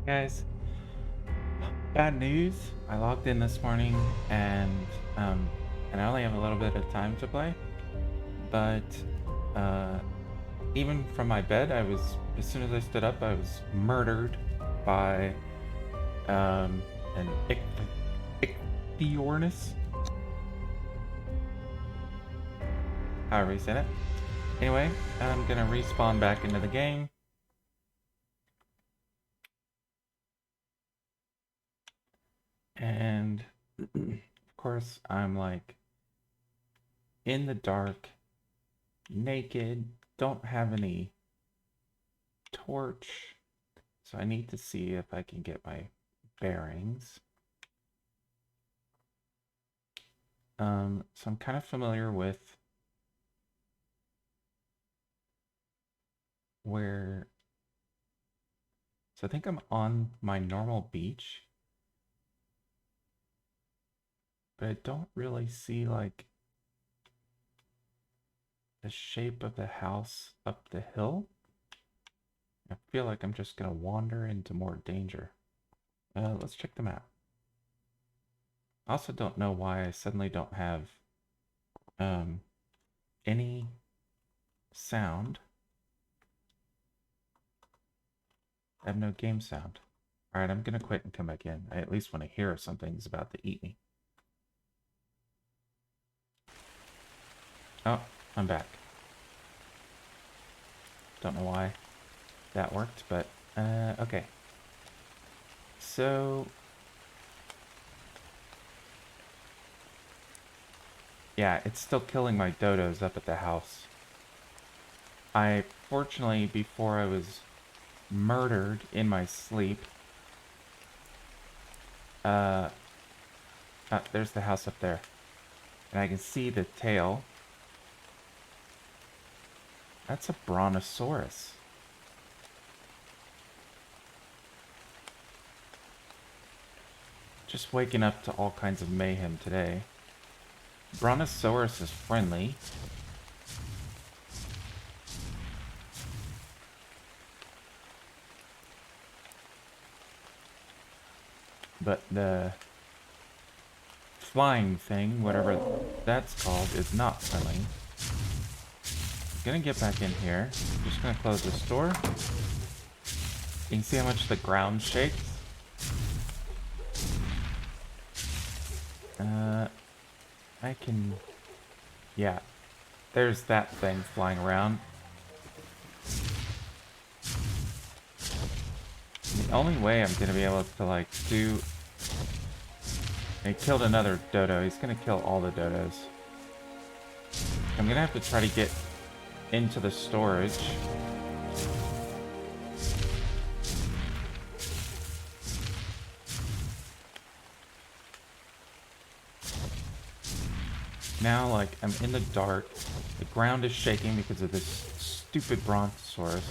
Guys, bad news. I logged in this morning and um and I only have a little bit of time to play, but uh even from my bed, as soon as I stood up, I was murdered by an Ichthyornis, however you said it. Anyway, I'm gonna respawn back into the game. And of course, I'm like in the dark, naked, don't have any torch. So I need to see if I can get my bearings. So I'm kind of familiar with where. So I think I'm on my normal beach, but I don't really see like the shape of the house up the hill. I feel like I'm just gonna wander into more danger. Let's check the map. I also don't know why I suddenly don't have any sound. I have no game sound. Alright, I'm gonna quit and come back in. I at least want to hear if something's about to eat me. Oh, I'm back. Don't know why that worked, but okay. So yeah, it's still killing my dodos up at the house. Fortunately, before I was murdered in my sleep, there's the house up there. And I can see the tail. That's a Brontosaurus. Just waking up to all kinds of mayhem today. Brontosaurus is friendly. But the flying thing, whatever that's called, is not friendly. I'm gonna get back in here. I'm just gonna close this door. You can see how much the ground shakes. I can... Yeah. There's that thing flying around. The only way I'm gonna be able to, like, do... I killed another dodo. He's gonna kill all the dodos. I'm gonna have to try to get into the storage. Now, like, I'm in the dark. The ground is shaking because of this stupid Brontosaurus.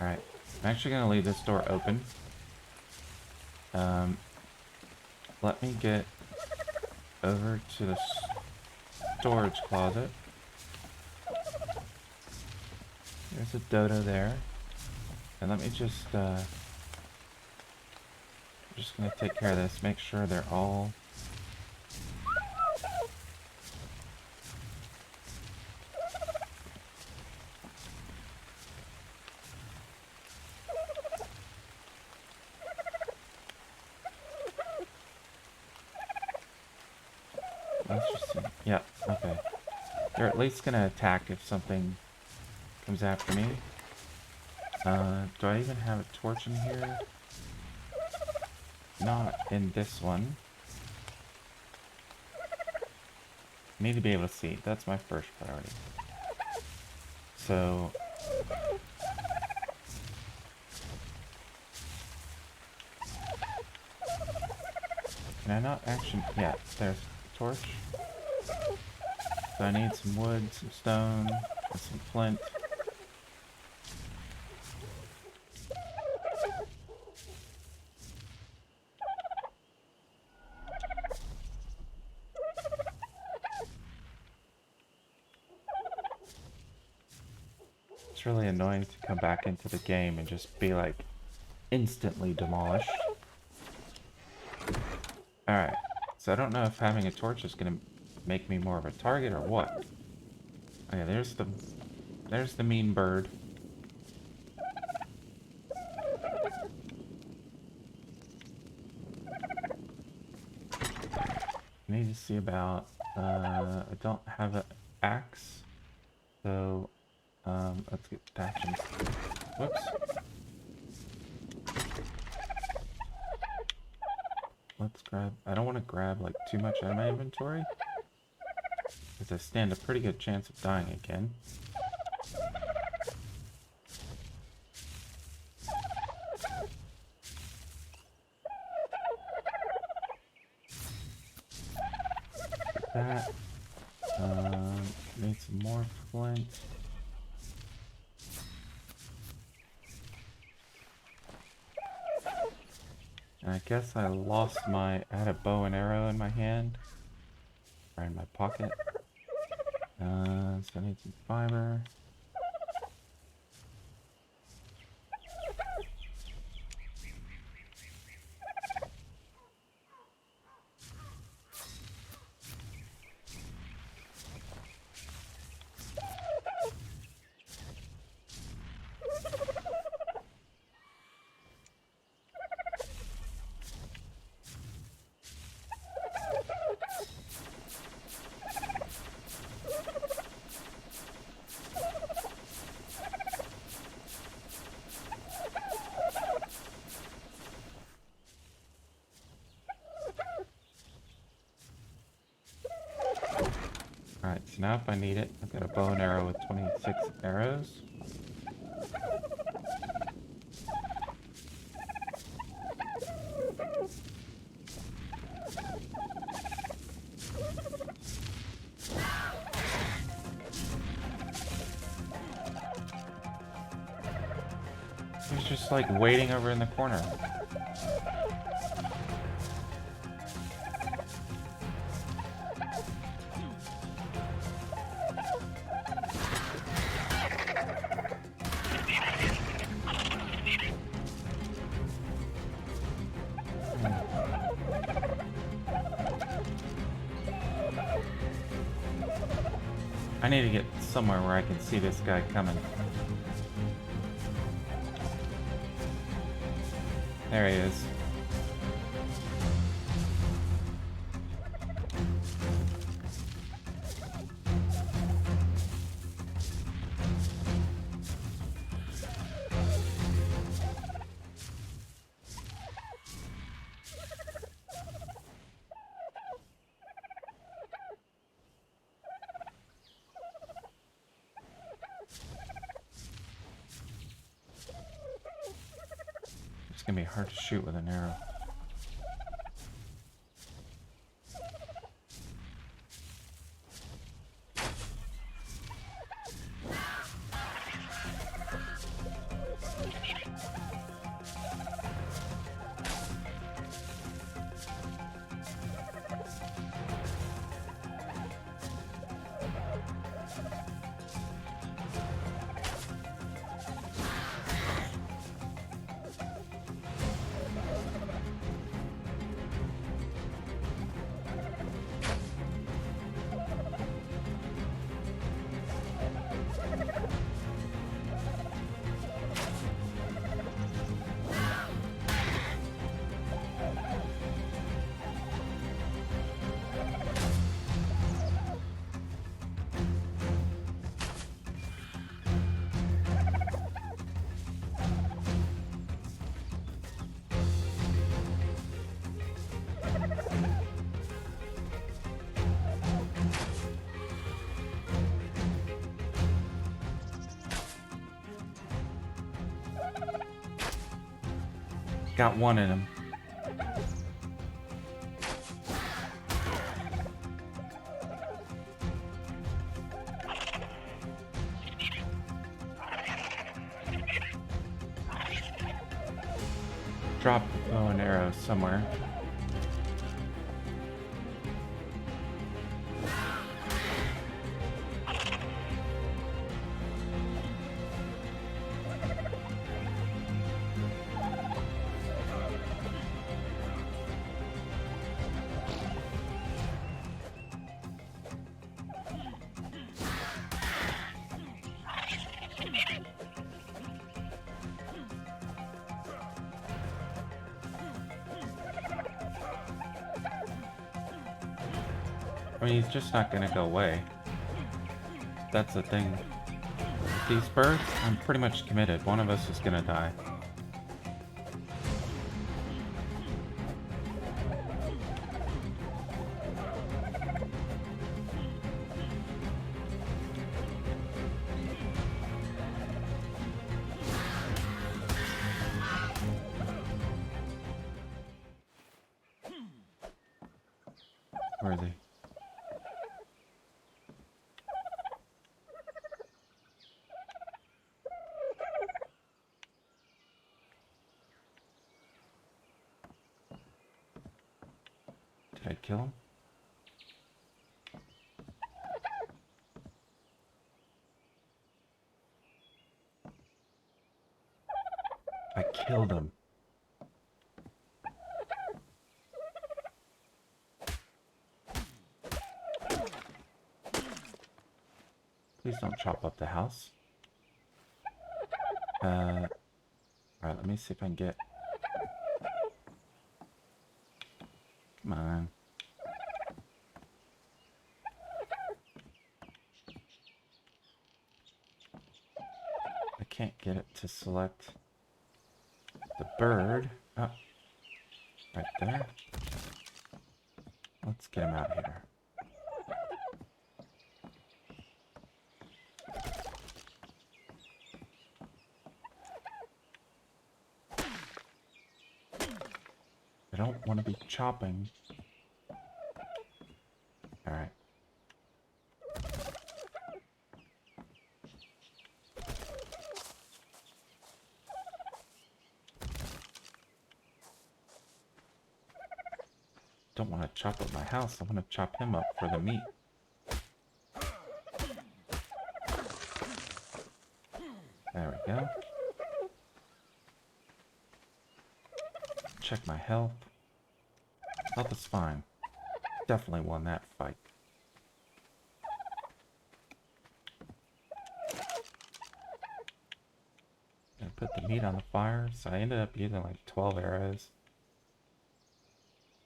Alright, I'm actually going to leave this door open. Let me get over to the storage closet. There's a dodo there. And let me just going to take care of this, make sure they're all... Let's just see. Yeah, okay. They're at least gonna attack if something comes after me. Do I even have a torch in here? Not in this one. Need to be able to see. That's my first priority. So... Can I not actually... Yeah, there's the torch. So I need some wood, some stone, and some flint. It's really annoying to come back into the game and just be like instantly demolished. Alright, so I don't know if having a torch is gonna make me more of a target or what. Okay, there's the mean bird. I need to see about, I don't have an axe, so, let's get thatch and, whoops. Let's grab, I don't want to grab, like, too much out of my inventory, because I stand a pretty good chance of dying again. That, need some more flint. And I guess I lost I had a bow and arrow in my hand, or in my pocket. So I need some fiber. Alright, so now if I need it, I've got a bow and arrow with 26 arrows. He's just like waiting over in the corner. I need to get somewhere where I can see this guy coming. There he is. It's gonna be hard to shoot with an arrow. Got one in him. Drop the bow and arrow somewhere. mean, he's just not gonna go away. That's the thing. With these birds, I'm pretty much committed. One of us is gonna die. Where are they? Did I kill him? I killed him. Please don't chop up the house. Alright, let me see if I can get... Come on. I can't get it to select the bird. Oh, right there. Let's get him out here. I don't want to be chopping. Alright. Don't want to chop up my house. I want to chop him up for the meat. There we go. Check my health. Health is fine. Definitely won that fight. I put the meat on the fire, so I ended up using like 12 arrows.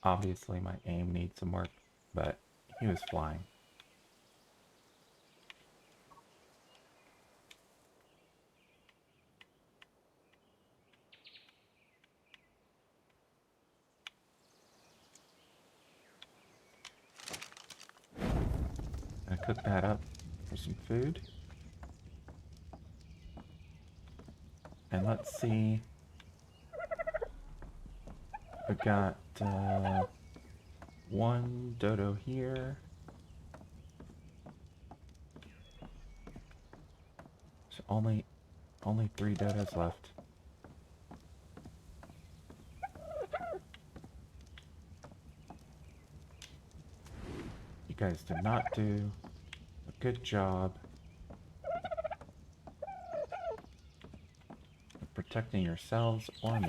Obviously my aim needs some work, but he was flying. I cook that up for some food. And let's see. We got one dodo here. So only 3 dodos left. You guys did not do a good job of protecting yourselves or me.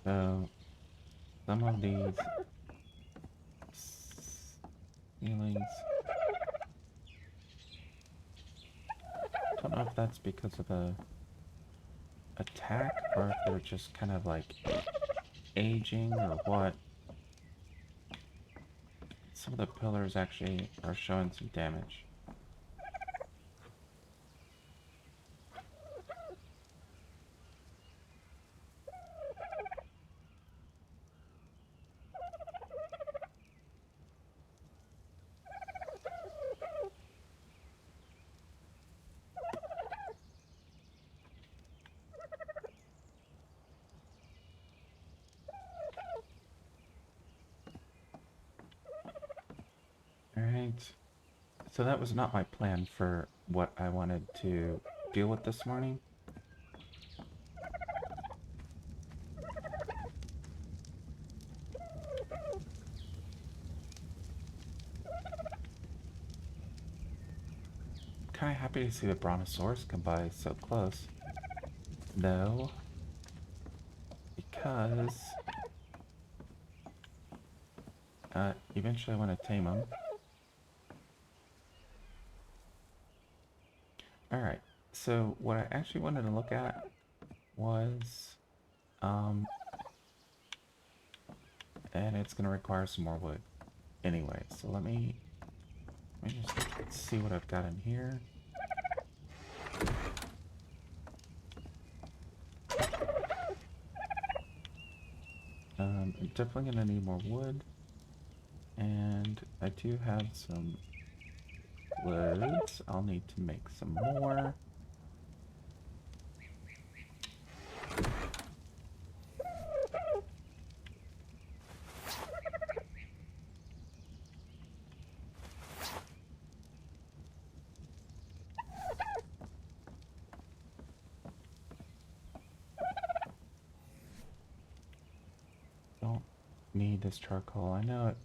So, some of these ceilings, I don't know if that's because of the attack or if they're just kind of like aging or what. Some of the pillars actually are showing some damage. Alright, so that was not my plan for what I wanted to deal with this morning. kind of happy to see the Brontosaurus come by so close. Though, because eventually I want to tame him. Alright, so what I actually wanted to look at was, and it's going to require some more wood. Anyway, so let me just see what I've got in here. I'm definitely going to need more wood. And I do have some woods. I'll need to make some more. Don't need this charcoal. I know it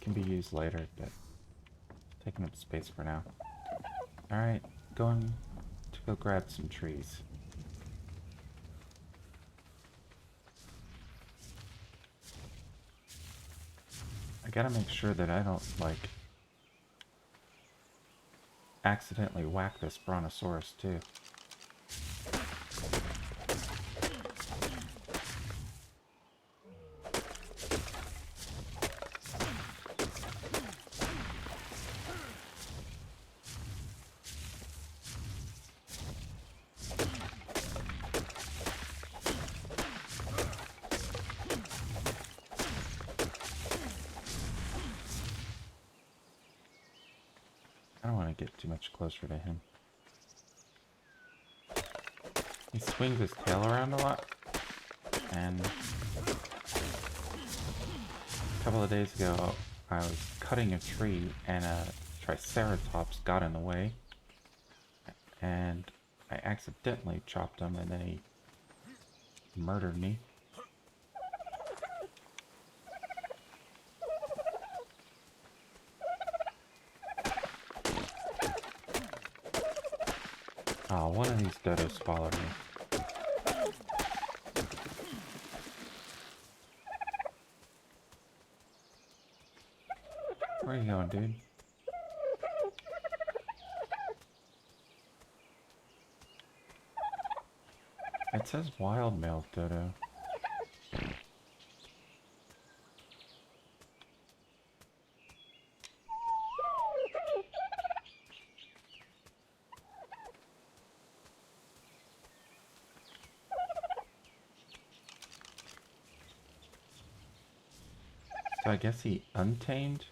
can be used later, but taking up space for now. Alright, going to go grab some trees. I gotta make sure that I don't, like, accidentally whack this Brontosaurus too. I don't want to get too much closer to him. He swings his tail around a lot, and a couple of days ago I was cutting a tree and a Triceratops got in the way, and I accidentally chopped him and then he murdered me. Oh, one of these Dodos followed me. Where are you going, dude? It says wild male Dodo. So I guess he untamed?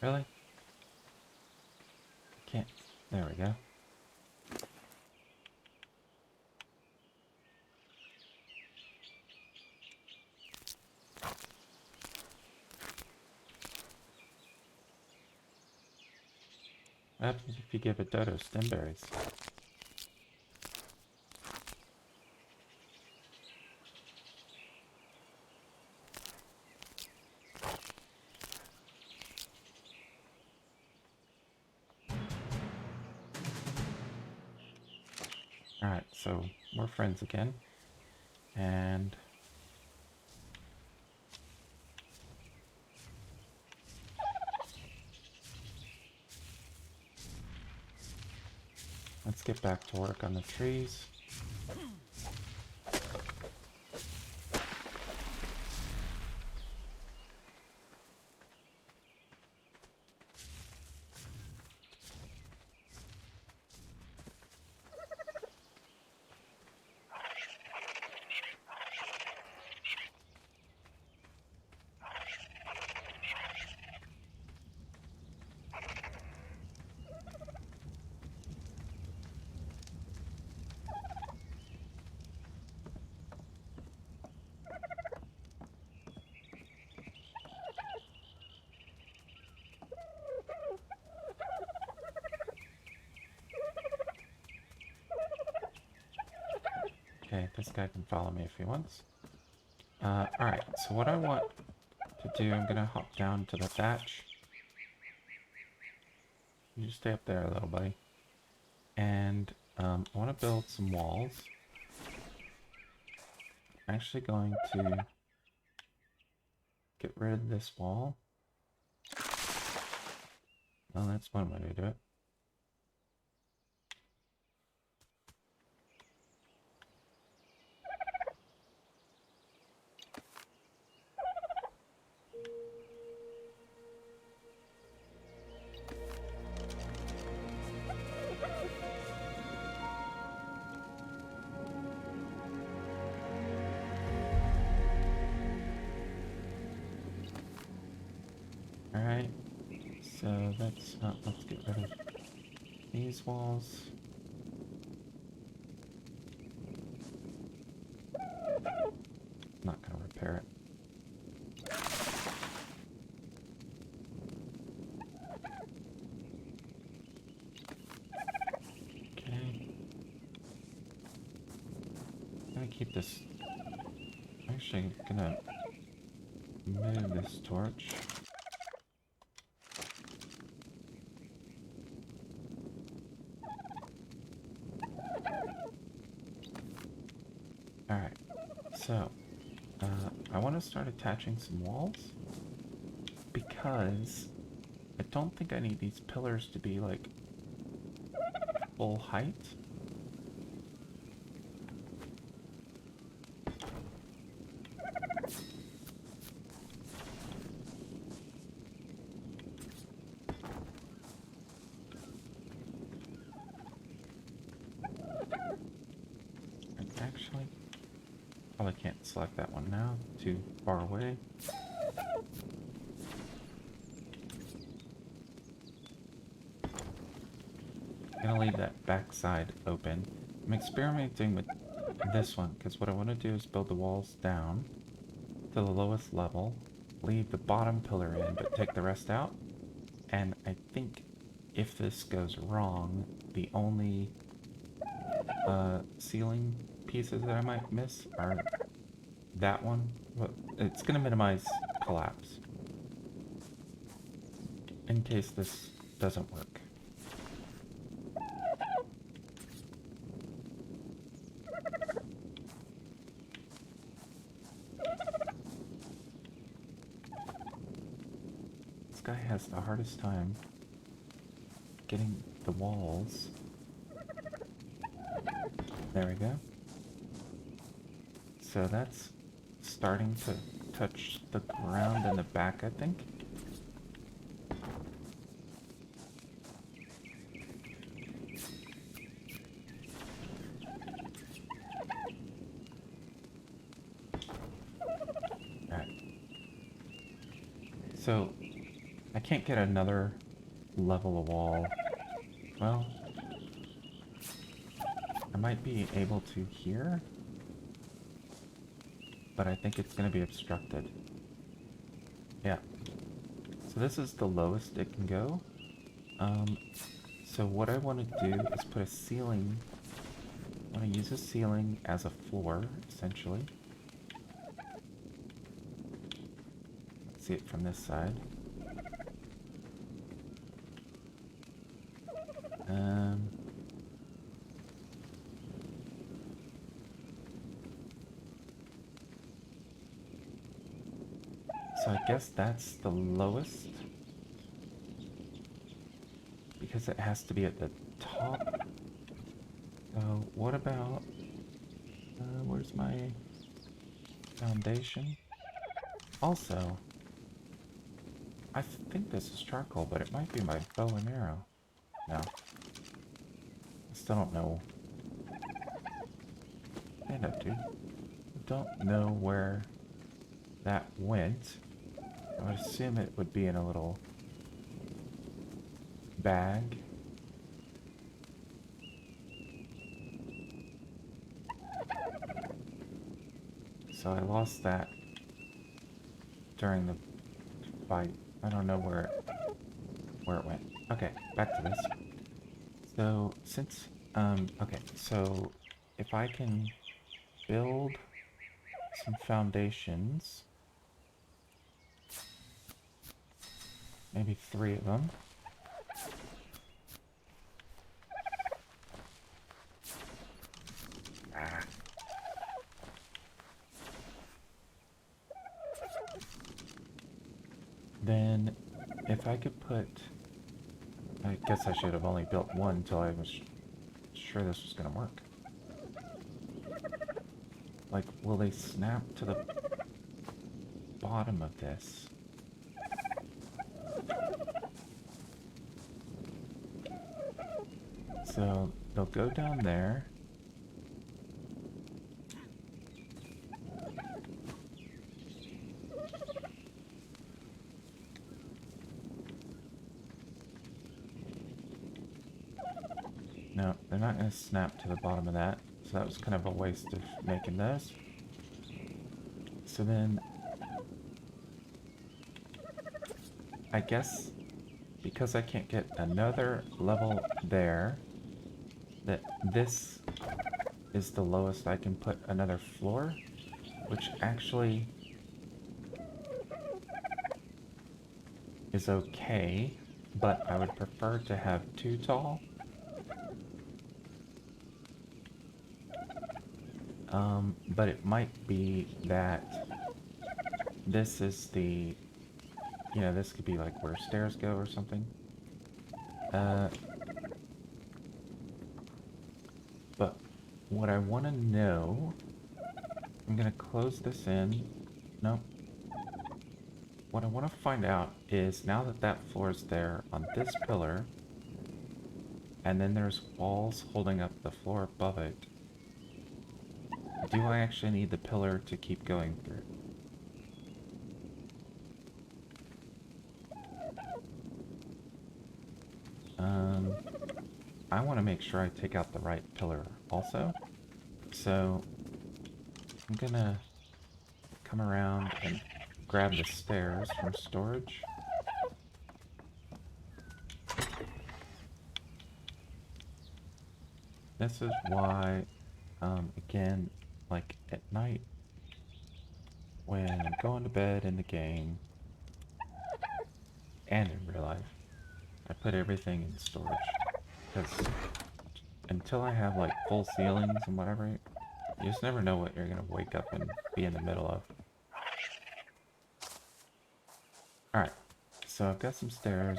Really? Can't. There we go. What happens if you give a Dodo stem berries? Alright, so we're friends again. And let's get back to work on the trees. Okay, this guy can follow me if he wants. Alright, so what I want to do, I'm gonna hop down to the thatch. You just stay up there a little, buddy. And I want to build some walls. I'm actually going to get rid of this wall. Well, that's one way to do it. Alright, so let's get rid of these walls. Not gonna repair it. Okay. I'm gonna keep this. Actually, gonna move this torch. Alright, so I want to start attaching some walls because I don't think I need these pillars to be like full height. Actually, probably can't select that one now, too far away. I'm gonna leave that back side open. I'm experimenting with this one because what I want to do is build the walls down to the lowest level, leave the bottom pillar in, but take the rest out. And I think if this goes wrong, the only ceiling pieces that I might miss are that one. Well, it's gonna minimize collapse in case this doesn't work. This guy has the hardest time getting the walls. There we go. So that's starting to touch the ground in the back, I think. Alright. So I can't get another level of wall. Well, I might be able to here, but I think it's going to be obstructed. Yeah. So this is the lowest it can go. So what I want to do is put a ceiling. I want to use a ceiling as a floor, essentially. Let's see it from this side. So I guess that's the lowest, because it has to be at the top. So what about, where's my foundation? Also, I think this is charcoal, but it might be my bow and arrow. No. I still don't know. Stand up, dude. Don't know where that went. I would assume it would be in a little bag. So I lost that during the fight. I don't know where it went. Okay, back to this. So since okay, so if I can build some foundations. Maybe 3 of them. Then, if I could put... I guess I should have only built 1 until I was sure this was going to work. Like, will they snap to the bottom of this? So, they'll go down there. No, they're not going to snap to the bottom of that. So that was kind of a waste of making those. So then, I guess because I can't get another level there, that this is the lowest I can put another floor, which actually is okay, but I would prefer to have 2 tall. But it might be that this is the, you know, this could be like where stairs go or something. But what I want to know, I'm going to close this in. Nope. What I want to find out is now that that floor is there on this pillar, and then there's walls holding up the floor above it, do I actually need the pillar to keep going through? I want to make sure I take out the right pillar also. So I'm gonna come around and grab the stairs from storage. This is why, again, like at night, when I'm going to bed in the game, and in real life, I put everything in storage. Because until I have like full ceilings and whatever, you just never know what you're going to wake up and be in the middle of. Alright, so I've got some stairs,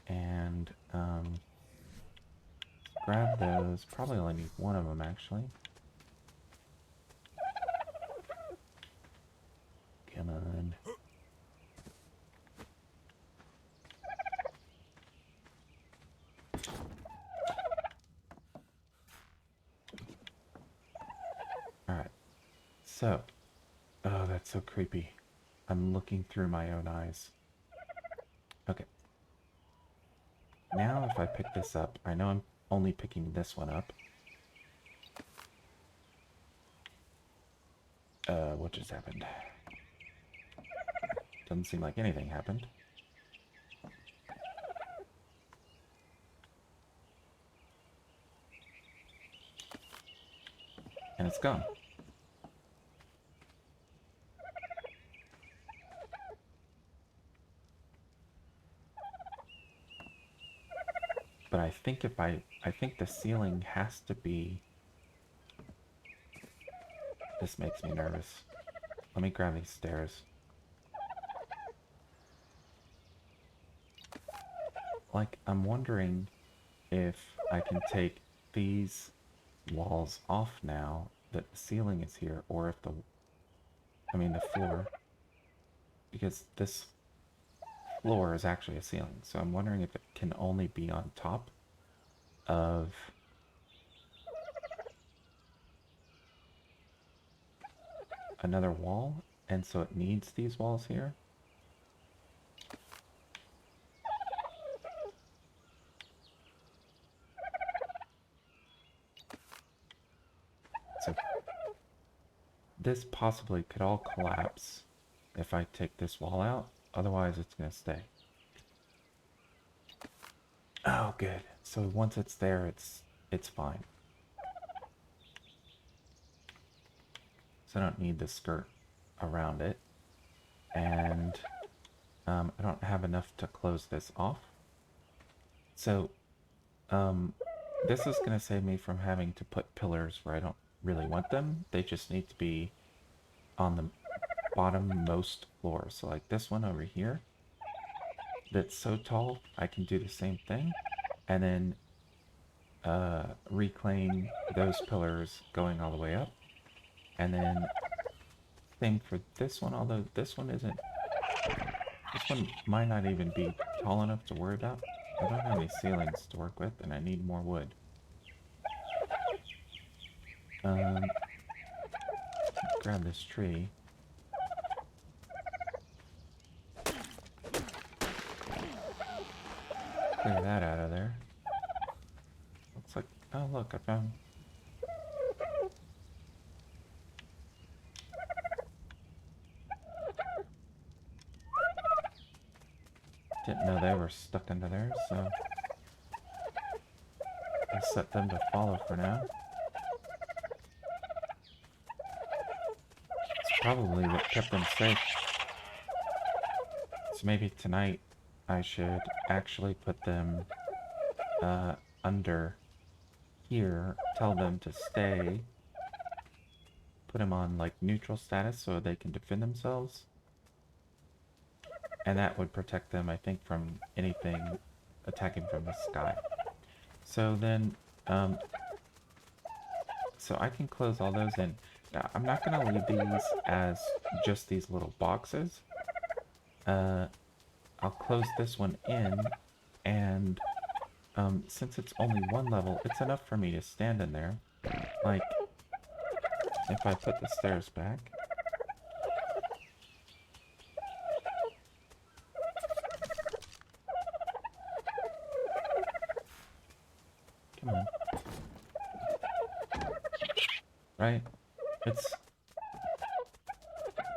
and grab those. Probably only need 1 of them actually. Come on. Alright, so, oh, that's so creepy. I'm looking through my own eyes. Okay. Now if I pick this up, I know I'm only picking this one up. What just happened? Doesn't seem like anything happened. And it's gone. But I think if I think the ceiling has to be... This makes me nervous. Let me grab these stairs. Like, I'm wondering if I can take these walls off now that the ceiling is here, or if the floor, because this floor is actually a ceiling, so I'm wondering if it can only be on top of another wall, and so it needs these walls here. So this possibly could all collapse if I take this wall out, otherwise it's going to stay. Oh, good. So once it's there, it's fine. so I don't need the skirt around it. And I don't have enough to close this off. So this is going to save me from having to put pillars where I don't really want them. They just need to be on the bottom-most floor. So like this one over here, that's so tall, I can do the same thing. And then reclaim those pillars going all the way up. And then same for this one, although this one isn't, this one might not even be tall enough to worry about. I don't have any ceilings to work with, and I need more wood. Grab this tree. Clear that out of there. Looks like, oh look, I found... Didn't know they were stuck under there, so I set them to follow for now. It's probably what kept them safe. So maybe tonight I should actually put them under here, tell them to stay, put them on like neutral status so they can defend themselves. And that would protect them, I think, from anything attacking from the sky. So then, so I can close all those in. Now, I'm not going to leave these as just these little boxes. I'll close this one in, and since it's only one level, it's enough for me to stand in there. Like, if I put the stairs back. Right?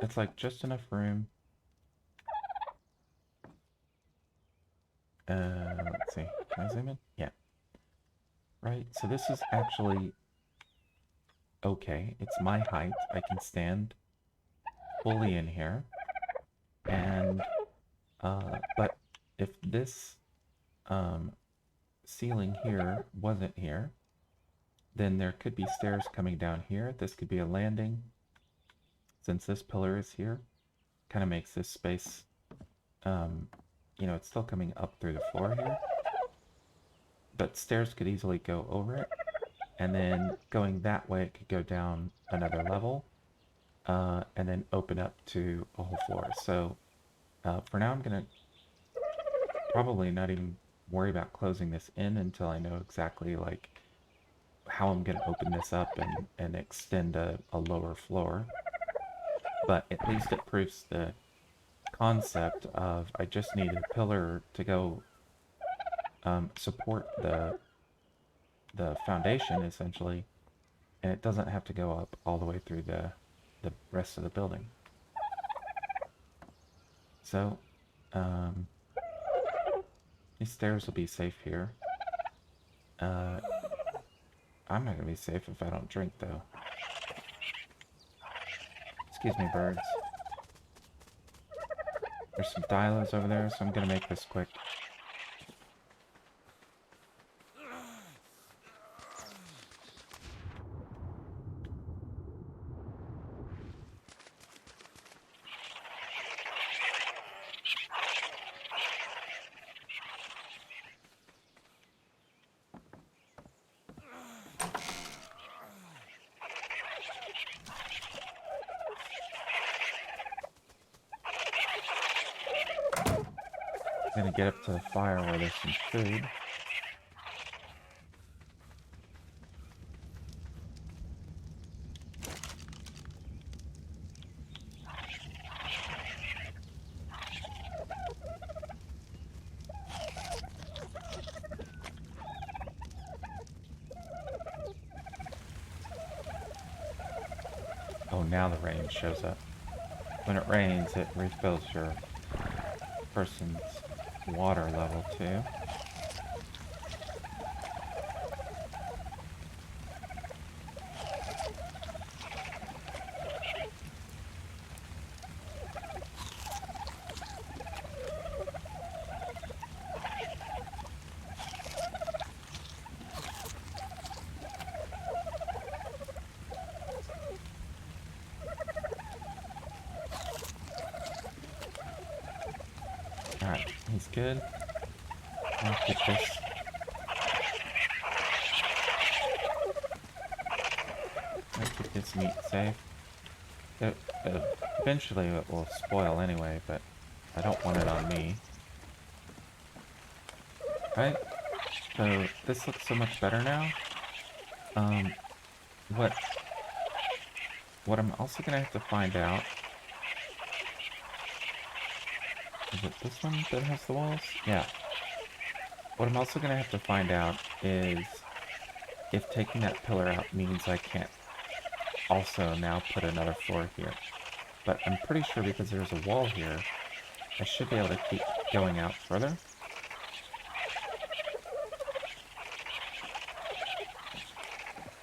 It's like just enough room. Let's see. Can I zoom in? Yeah. Right, so this is actually okay. It's my height. I can stand fully in here. And but if this ceiling here wasn't here, then there could be stairs coming down here. This could be a landing. Since this pillar is here, kind of makes this space, you know, it's still coming up through the floor here. But stairs could easily go over it. And then going that way, it could go down another level. And then open up to a whole floor. So for now, I'm going to probably not even worry about closing this in until I know exactly, like, how I'm going to open this up and extend a lower floor. But at least it proves the concept of I just need a pillar to go support the foundation, essentially, and it doesn't have to go up all the way through the rest of the building. So these stairs will be safe here. I'm not going to be safe if I don't drink, though. Excuse me, birds. There's some Dilos over there, so I'm going to make this quick. I'm gonna get up to the fire where there's some food. Oh, now the rain shows up. When it rains, it refills your person's water level too. Alright, he's good. I'll keep this. I'll keep this meat safe. Eventually it will spoil anyway, but I don't want it on me. Right? So this looks so much better now. What I'm also gonna have to find out, is it this one that has the walls? Yeah. What I'm also gonna have to find out is if taking that pillar out means I can't also now put another floor here. But I'm pretty sure because there's a wall here, I should be able to keep going out further.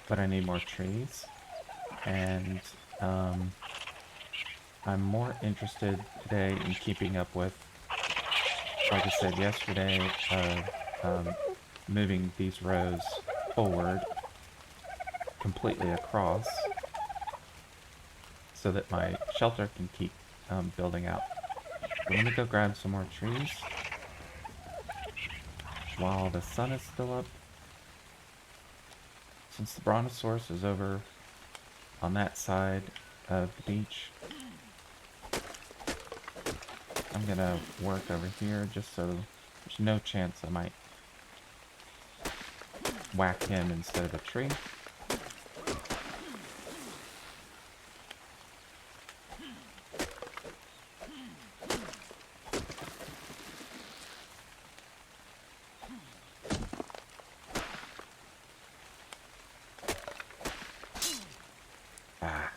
But I need more trees, and I'm more interested today in keeping up with, like I said yesterday, moving these rows forward completely across so that my shelter can keep building out. So let me go grab some more trees while the sun is still up. Since the Brontosaurus is over on that side of the beach, I'm gonna work over here just so there's no chance I might whack him instead of a tree. Ah.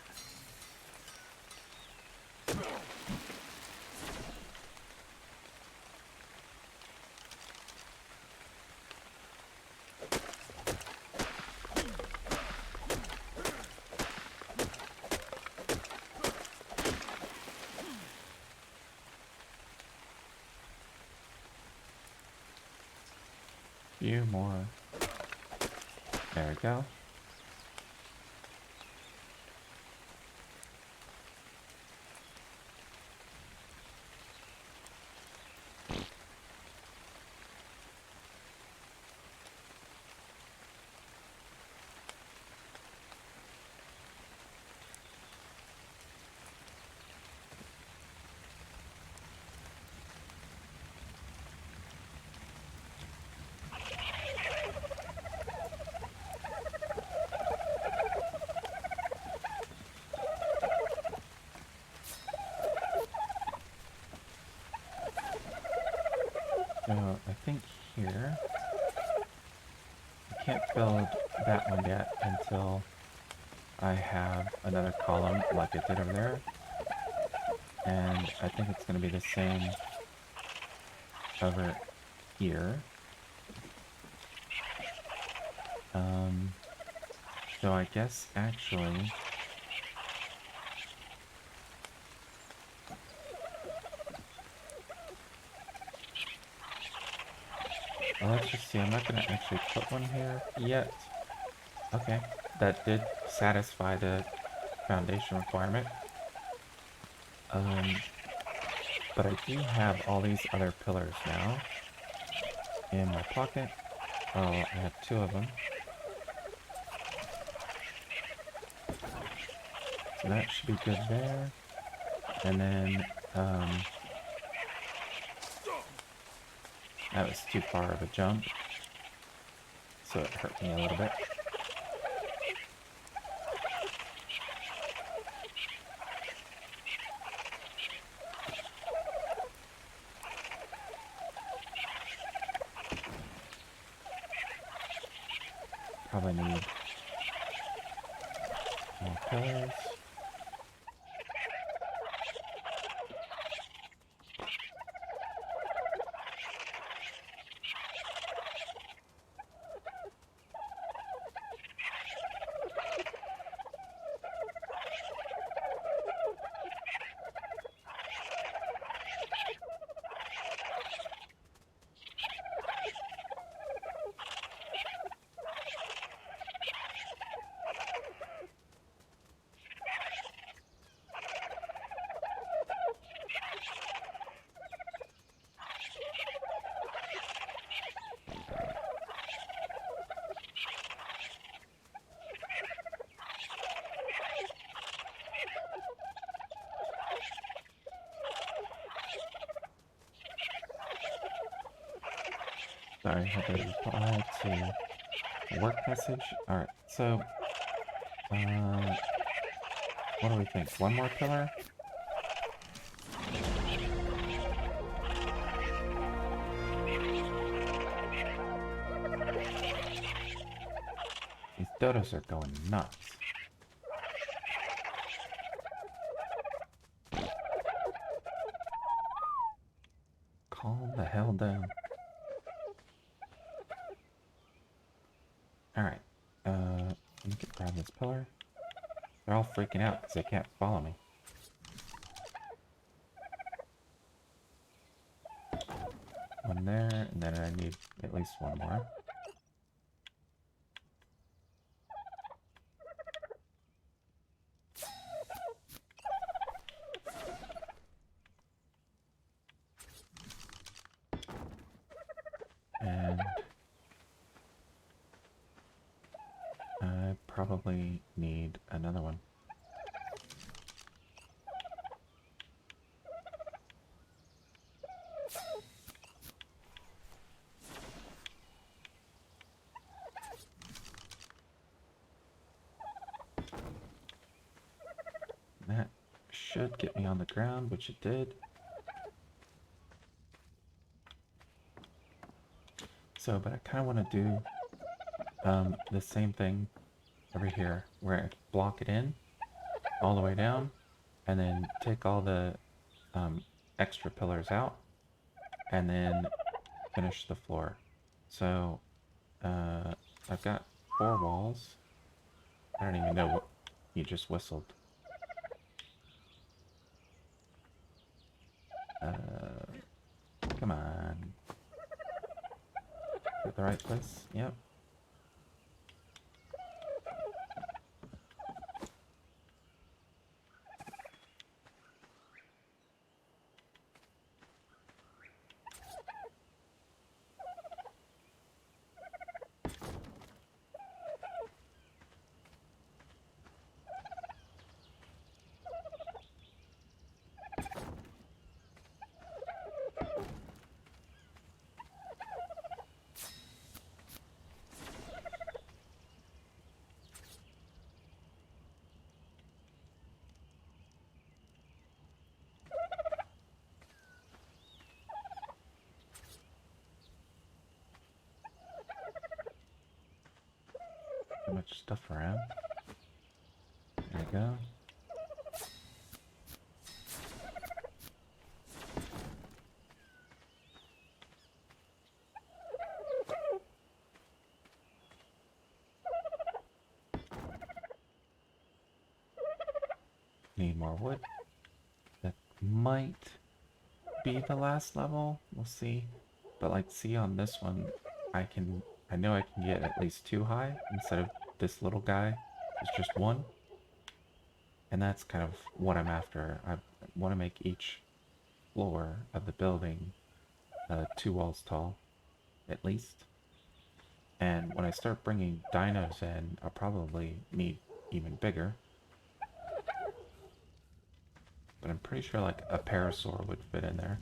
Few more. There we go. So I think here, I can't build that one yet until I have another column like I did over there. And I think it's going to be the same over here. So I guess actually, well, let's just see. I'm not going to actually put one here yet. Okay, that did satisfy the foundation requirement. But I do have all these other pillars now in my pocket. Oh, I have 2 of them. So that should be good there. And then, that was too far of a jump, so it hurt me a little bit. Probably need more pillars. Sorry, I had to reply to work message. Alright, so, what do we think? One more pillar? These dodos are going nuts. Calm the hell down. Alright, let me grab this pillar. They're all freaking out because they can't follow me. One there, and then I need at least one more. And I probably need another one. That should get me on the ground, which it did. So, but I kind of want to do the same thing over here, where I block it in all the way down, and then take all the extra pillars out, and then finish the floor. So, I've got 4 walls. I don't even know what you just whistled. Come on. Is that the right place? Yep. Too much stuff around. There we go. Need more wood. That might be the last level. We'll see. But like, see on this one, I know I can get at least 2 high instead of this little guy. It's just 1. And that's kind of what I'm after. I want to make each floor of the building 2 walls tall, at least. And when I start bringing dinos in, I'll probably need even bigger. But I'm pretty sure like a parasaur would fit in there.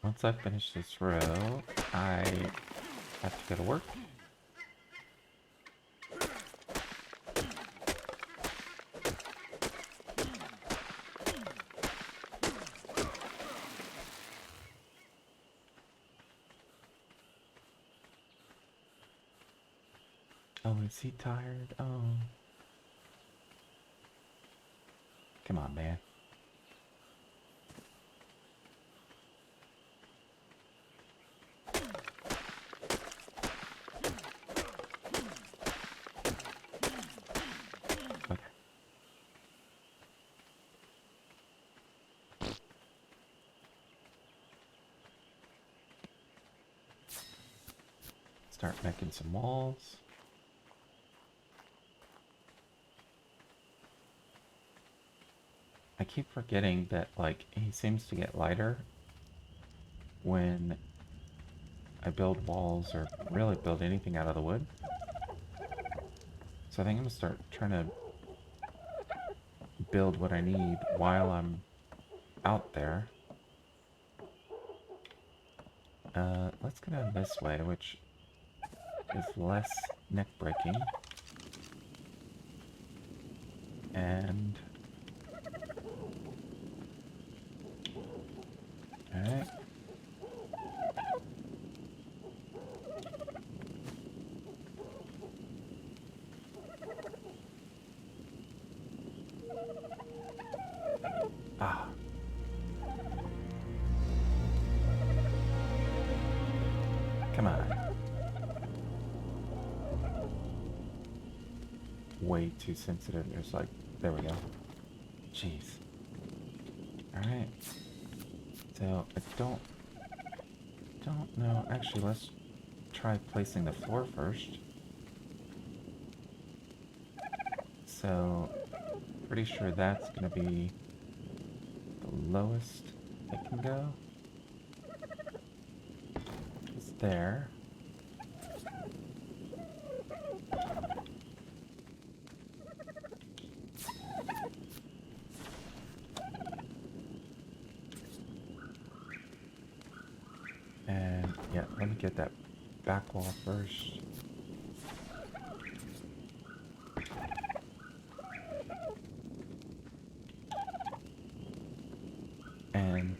Once I finish this row, I have to go to work. Oh, is he tired? Oh. Come on, man. start making some walls. I keep forgetting that, like, he seems to get lighter when I build walls or really build anything out of the wood. So I think I'm gonna start trying to build what I need while I'm out there. Let's go down this way, which is less neck breaking. And alright. Ah. Come on. Way too sensitive. There's like, there we go. Jeez. Alright. So, I don't know. Actually, let's try placing the floor first. So, pretty sure that's going to be the lowest it can go. It's there. And yeah, let me get that back wall first. And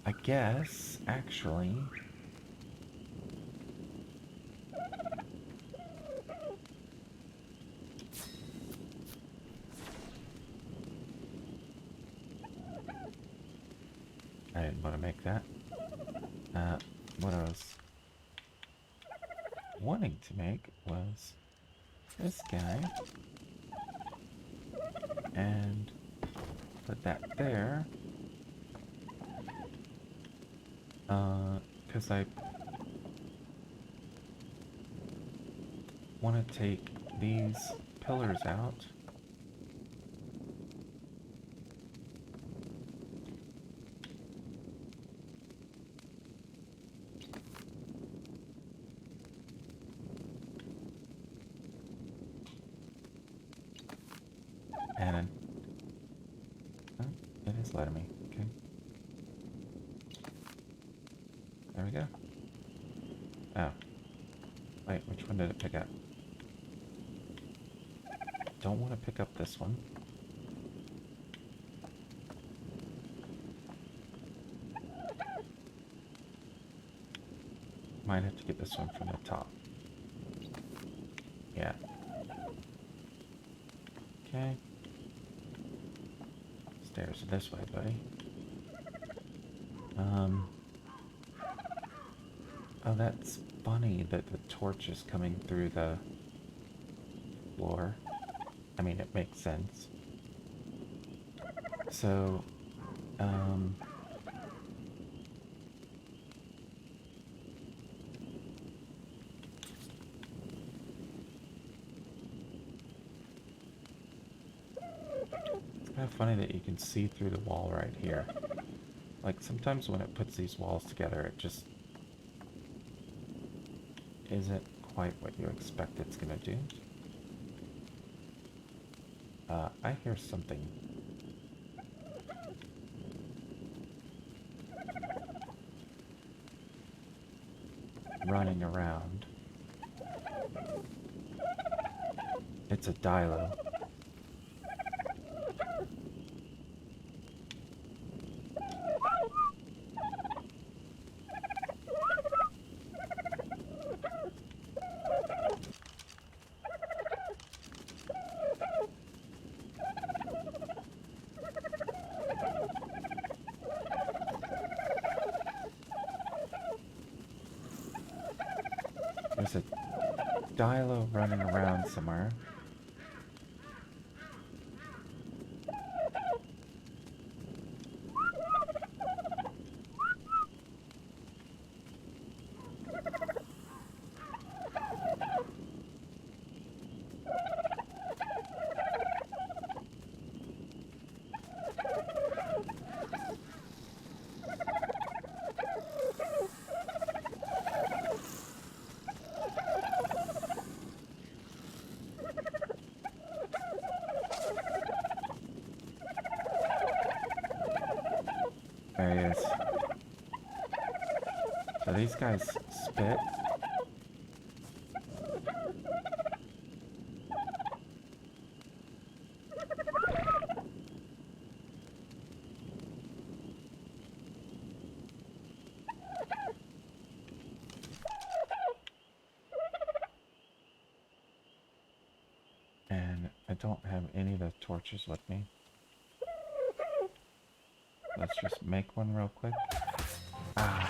I guess actually I didn't want to make that. What I was wanting to make was this guy. And put that there. Because I want to take these pillars out. And oh, it is letting me. Okay. There we go. Oh. Wait, which one did it pick up? Don't want to pick up this one. Might have to get this one from the top. Yeah. Okay. Stairs this way, buddy. Oh, that's funny that the torch is coming through the floor. I mean, it makes sense. So, it's kind of funny that you can see through the wall right here. Like, sometimes when it puts these walls together, it just isn't quite what you expect it's gonna do. I hear something. Running around. It's a Dilo. There's a Dilo running around somewhere. So these guys spit. And I don't have any of the torches with me. Let's just make one real quick. Ah.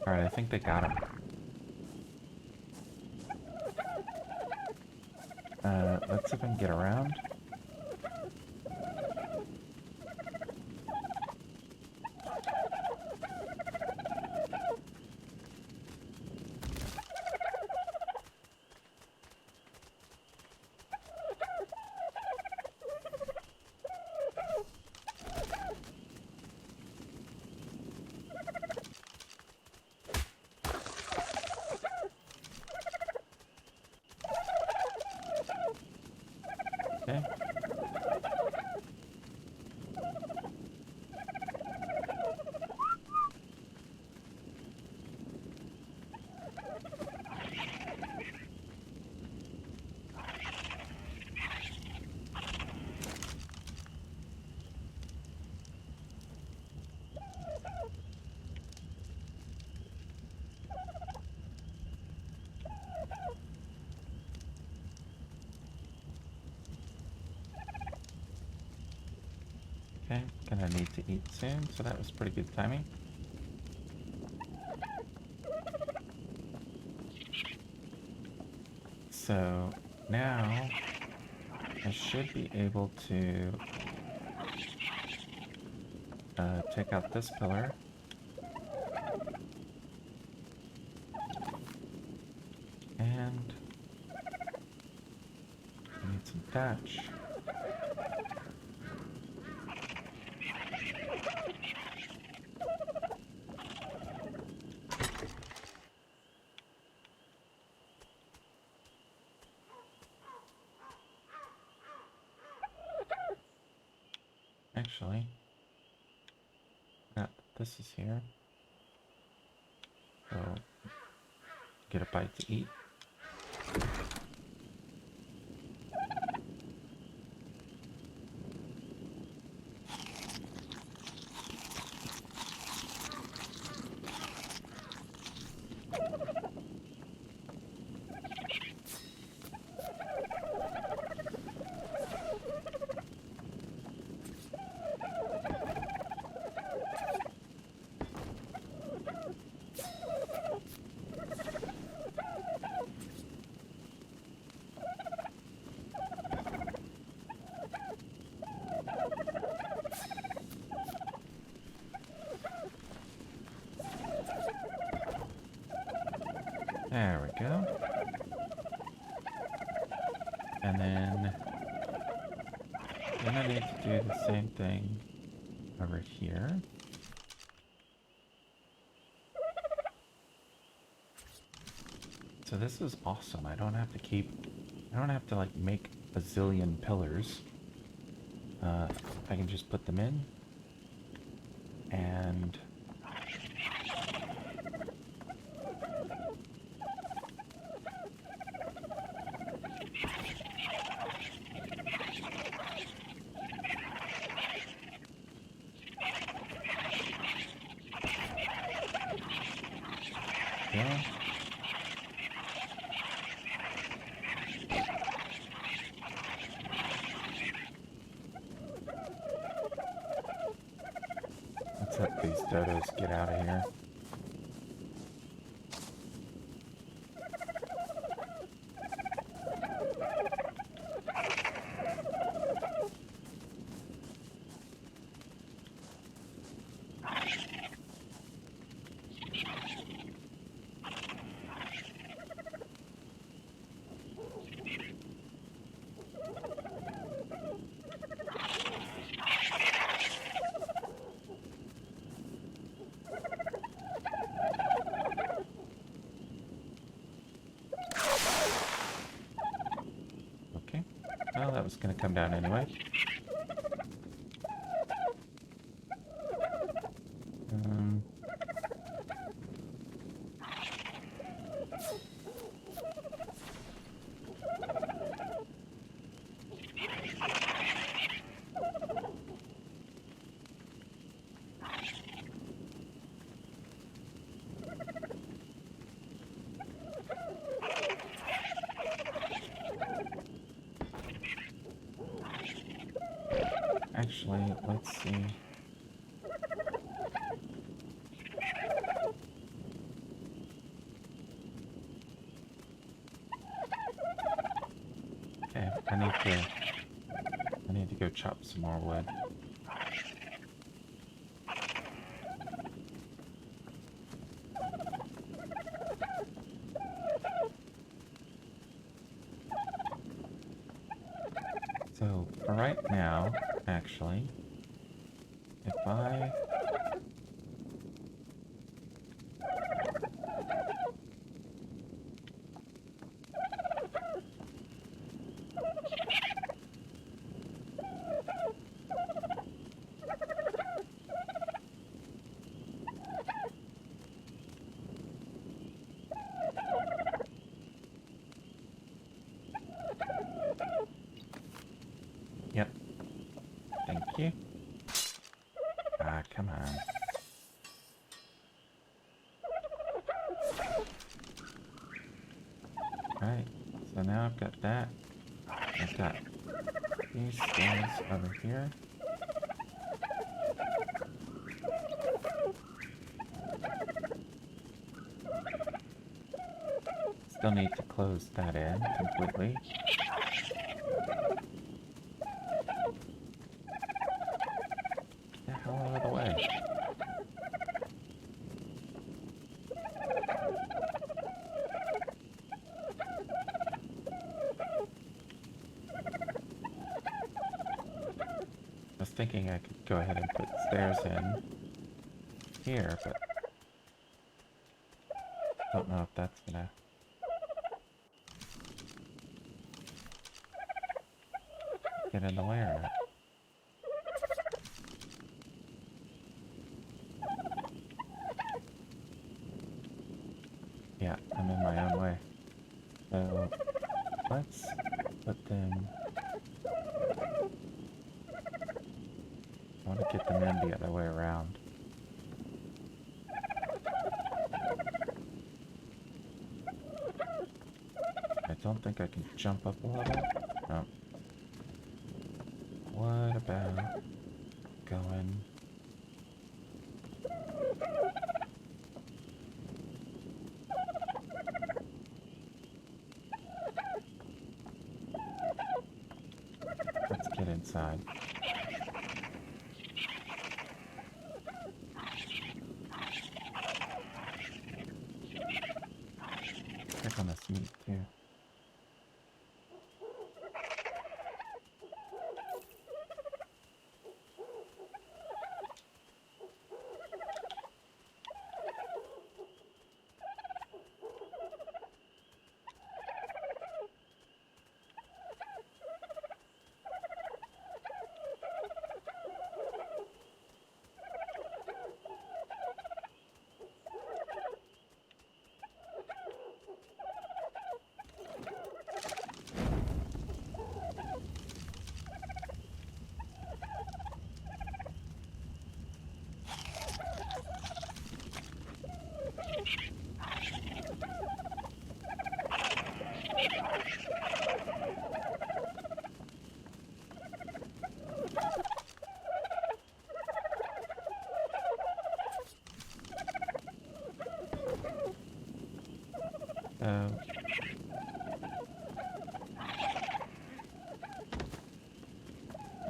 Alright, I think they got him. Let's see if I can get around. Okay. Okay, gonna need to eat soon, so that was pretty good timing. So now I should be able to take out this pillar. And I need some thatch. Actually, this is here. So, get a bite to eat. There we go. And then I need to do the same thing over here. So this is awesome. I don't have to like make a zillion pillars. I can just put them in and yeah. Let's let these Dodos get out of here. Well, that was gonna come down anyway. Actually, let's see. Okay, I need to go chop some more wood. So, for right now, actually, if I... Yep. Thank you. Ah, come on. Right, so now I've got that. I've got these stairs over here. Still need to close that in completely. Get the hell out of the way. I was thinking I could go ahead and put stairs in here, but don't know if that's gonna... get in the way or not. Yeah, I'm in my own way. So, let's put them... I want to get them in the other way around. I don't think I can jump up a little. No. What about going... Let's get inside. Check on this meat too.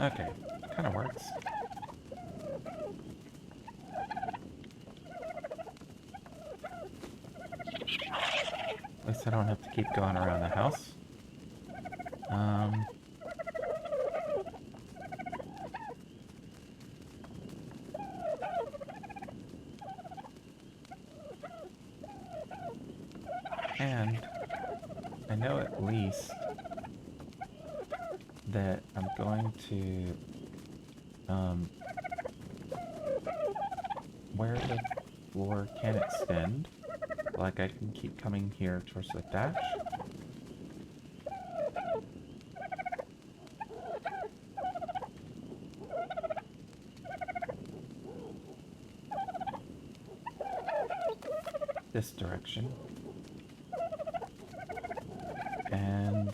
Okay, kind of works. At least I don't have to keep going around the house. And I know at least that I'm going to, where the floor can extend, like I can keep coming here towards the thatch. This direction. And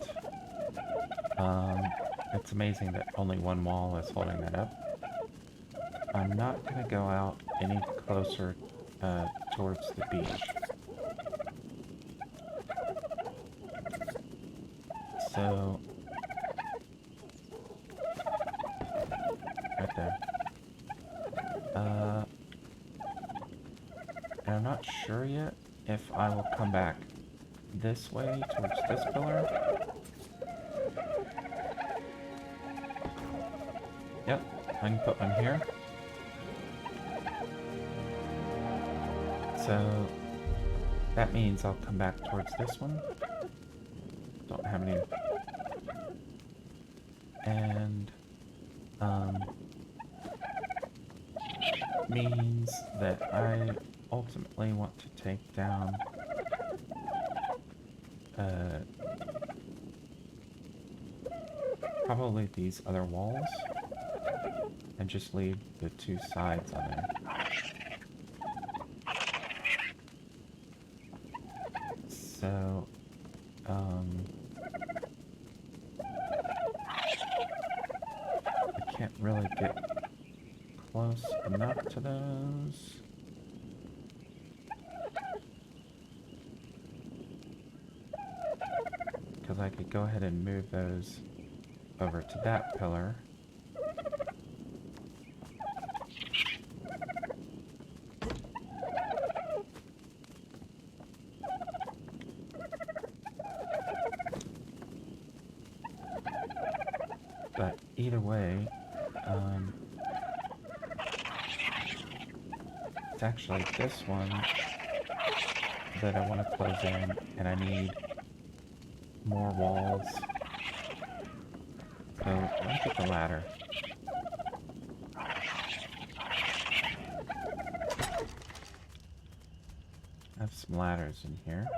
it's amazing that only one wall is holding that up. I'm not going to go out any closer towards the beach. So, right there. And I'm not sure yet if I will come back this way towards this pillar. Yep, I can put one here. So that means I'll come back towards this one. Don't have any. And means that I ultimately want to take down probably these other walls and just leave the two sides on there. So I can't really get close enough to those. Because I could go ahead and move those over to that pillar. But either way, it's actually this one that I want to close in, and I need more walls. So let me get the ladder. I have some ladders in here.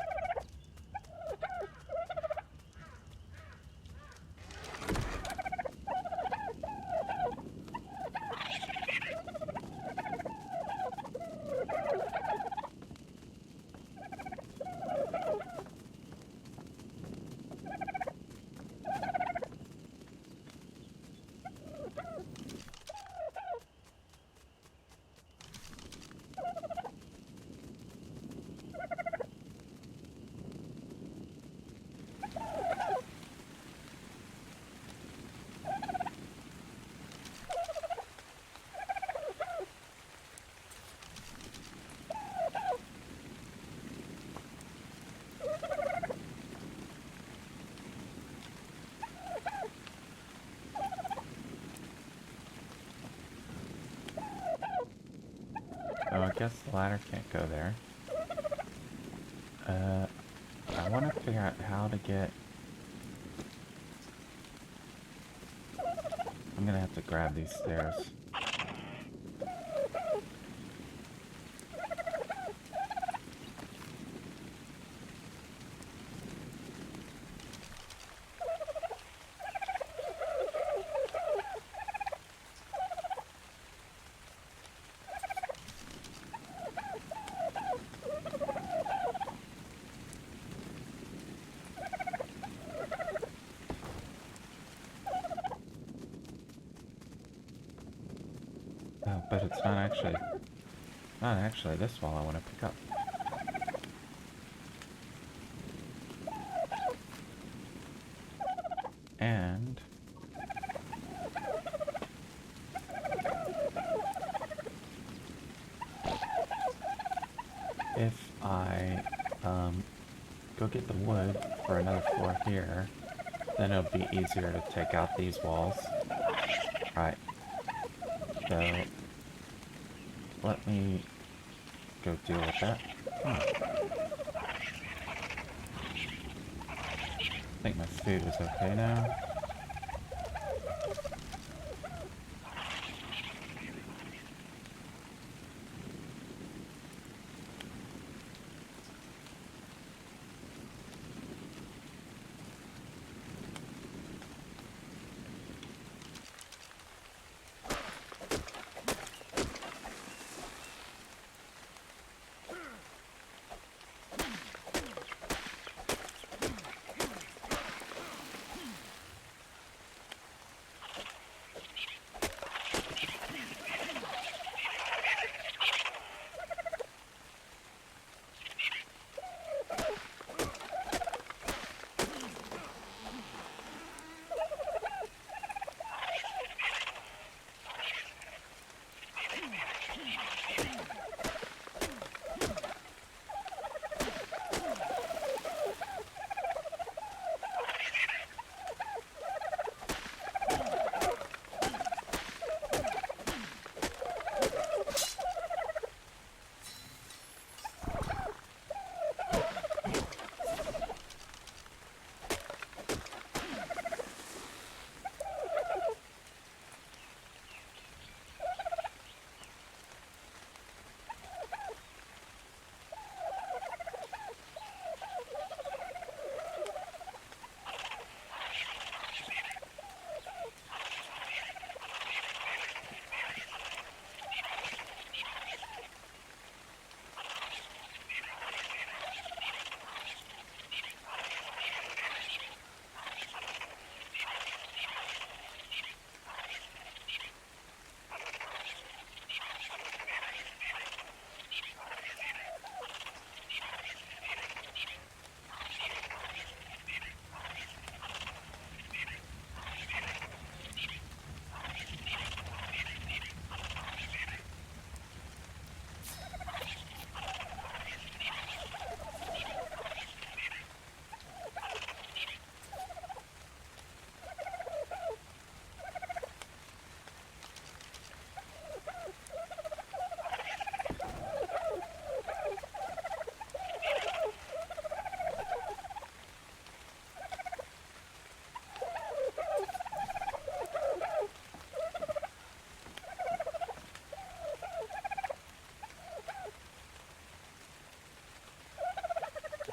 Oh, I guess the ladder can't go there. I want to figure out how to get... I'm gonna have to grab these stairs. Oh, but it's not actually this wall I want to pick up. And if I go get the wood for another floor here, then it'll be easier to take out these walls. Right. So let me go deal with that. I think my food is okay now.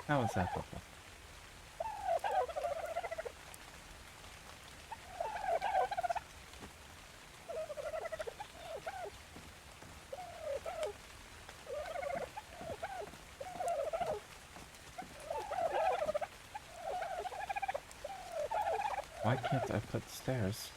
How was that helpful? Why can't I put stairs?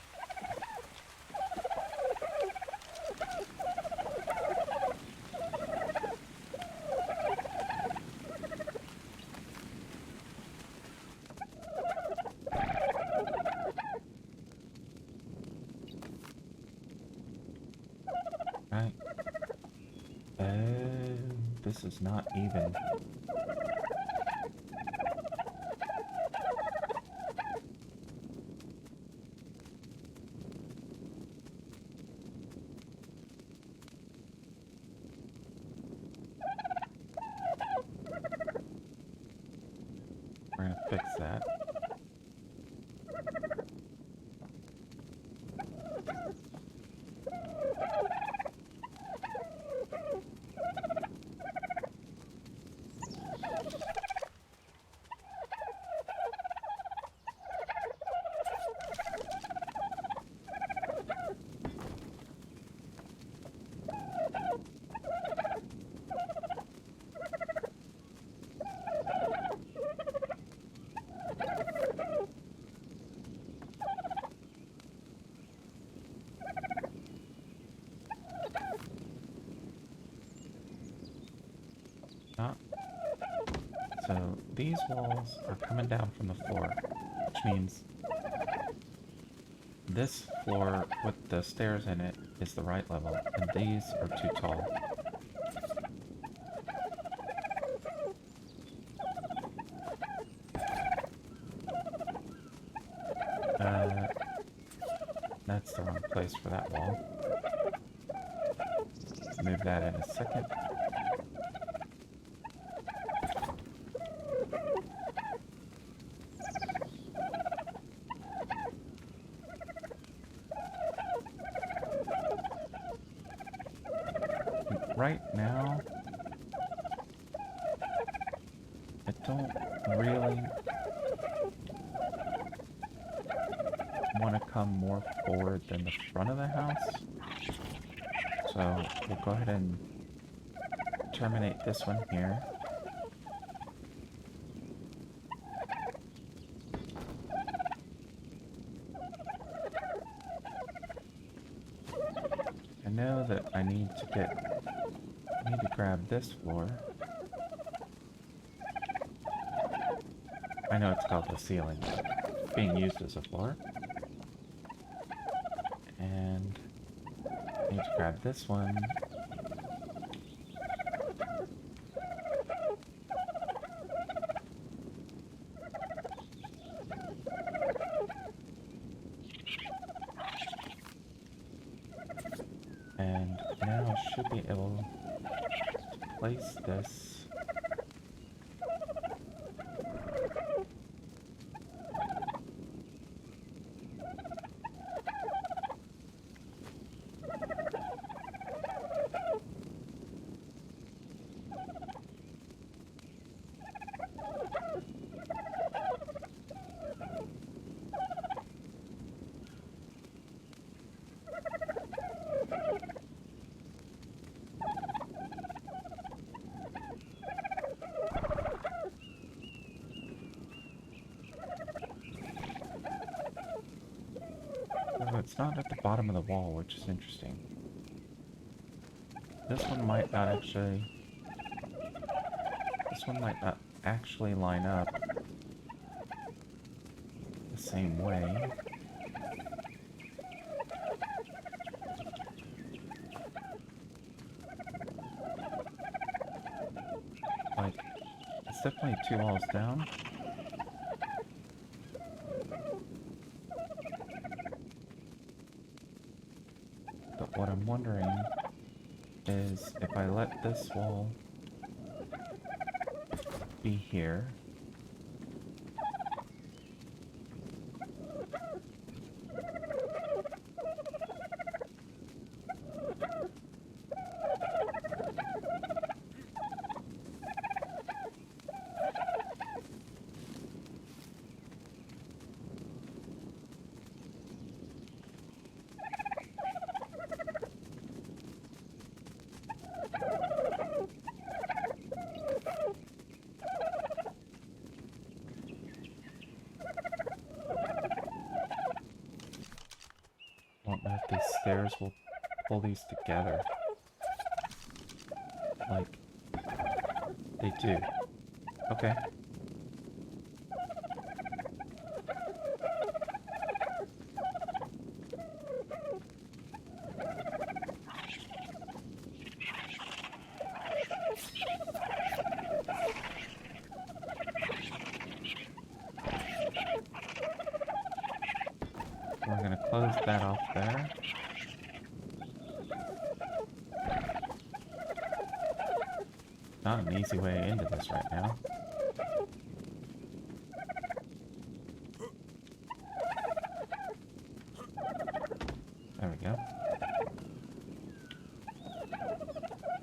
Right. This is not even. We're gonna fix that. Not. So these walls are coming down from the floor, which means this floor with the stairs in it is the right level, and these are too tall. That's the wrong place for that wall. Move that in a second. Right now, I don't really want to come more forward than the front of the house. So we'll go ahead and terminate this one here. I know that I need to grab this floor. I know it's called the ceiling, but it's being used as a floor. And I need to grab this one. And now I should be able to place this. It's not at the bottom of the wall, which is interesting. This one might not actually line up the same way. Like, it's definitely 2 walls down. But what I'm wondering is if I let this wall be here, stairs will pull these together. Like, they do. Okay. We're gonna close that off there. Not an easy way into this right now. There we go.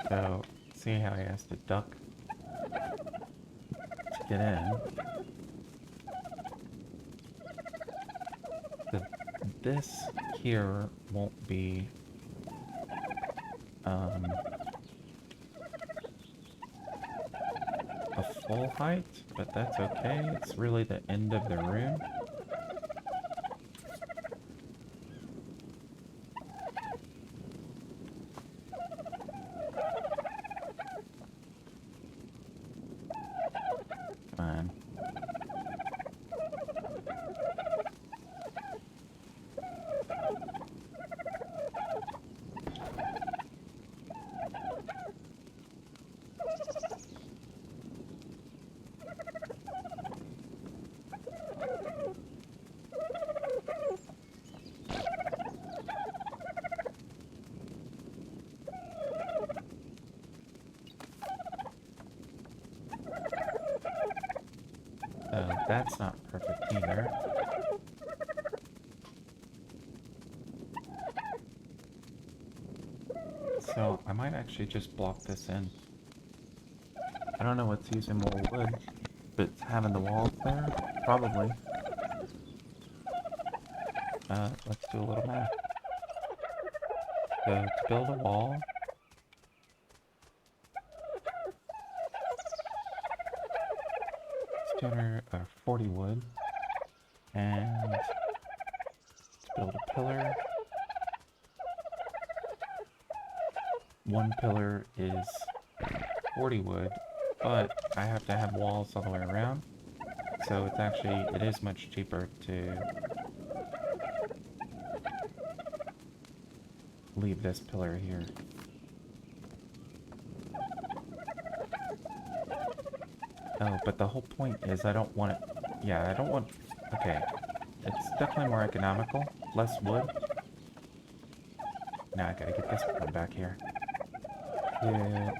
So, see how he has to duck to get in. This here won't be a full height, but that's okay. It's really the end of the room. Come on. So that's not perfect either. So I might actually just block this in. I don't know what's using more wood, but having the walls there, probably. Let's do a little math. So to build a wall, it's 240 wood, and to build a pillar, one pillar is 40 wood, but I have to have walls all the way around, so it's actually, it is much cheaper to leave this pillar here. Oh, but the whole point is I don't want it, yeah, I don't want, okay, it's definitely more economical, less wood. Now I gotta get this one back here. Yeah.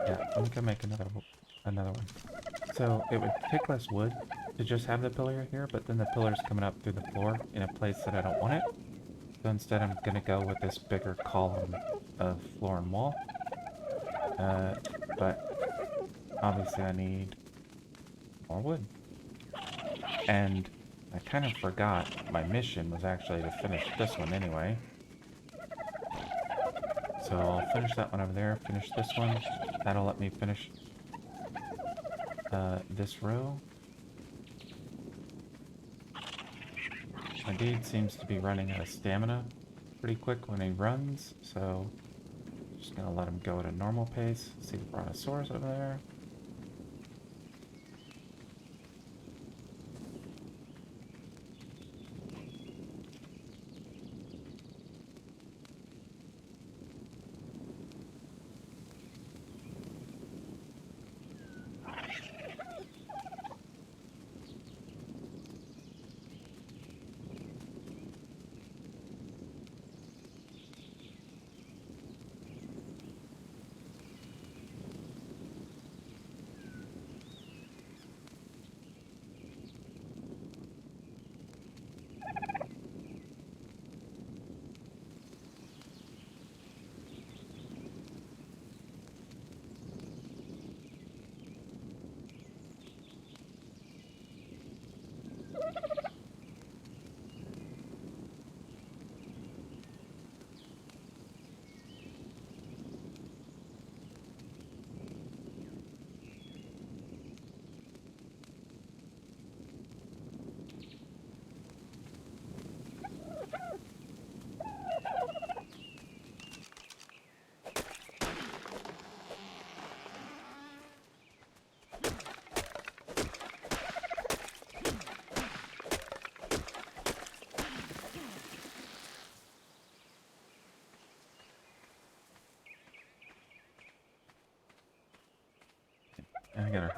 Yeah, I'm gonna make another one. So it would take less wood to just have the pillar here, but then the pillar's coming up through the floor in a place that I don't want it. So instead I'm gonna go with this bigger column of floor and wall. But obviously I need more wood. And I kind of forgot my mission was actually to finish this one anyway. So I'll finish that one over there, finish this one. That'll let me finish this row. My dude seems to be running out of stamina pretty quick when he runs, so just gonna let him go at a normal pace. See the Brontosaurus over there.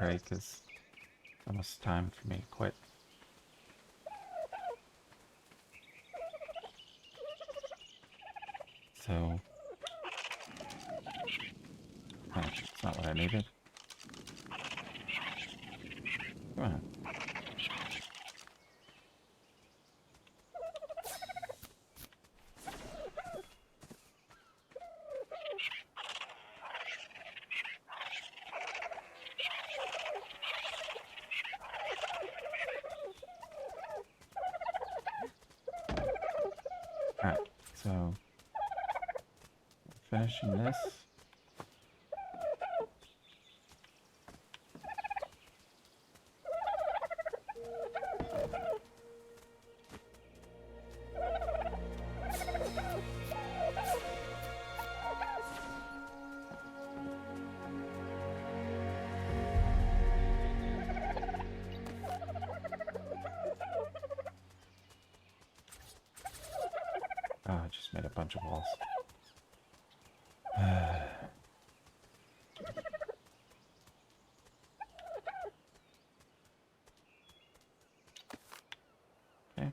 pray because it's almost time for me to quit. So, it's not what I needed. Come on. Alright, so finishing this. Oh, I just made a bunch of walls. Okay.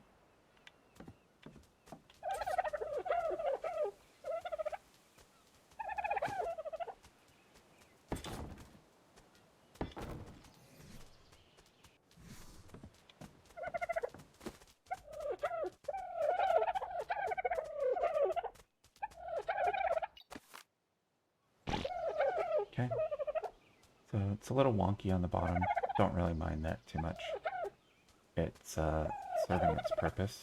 Okay. So it's a little wonky on the bottom. Don't really mind that too much. It's serving its purpose.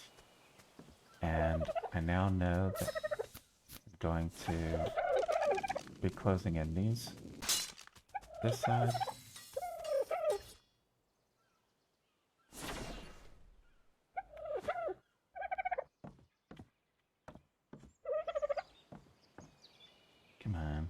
And I now know that I'm going to be closing in these. This side. Come on.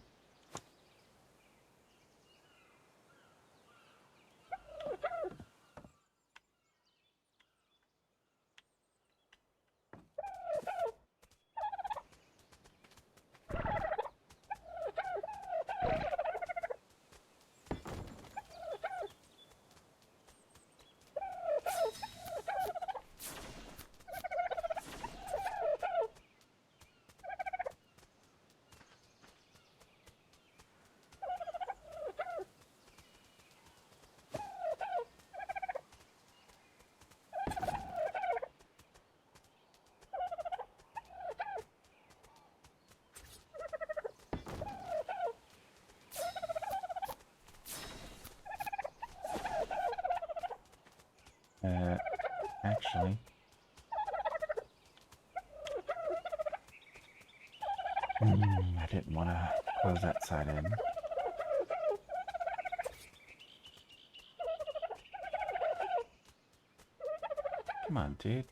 Actually, I didn't want to close that side in. Come on, dude.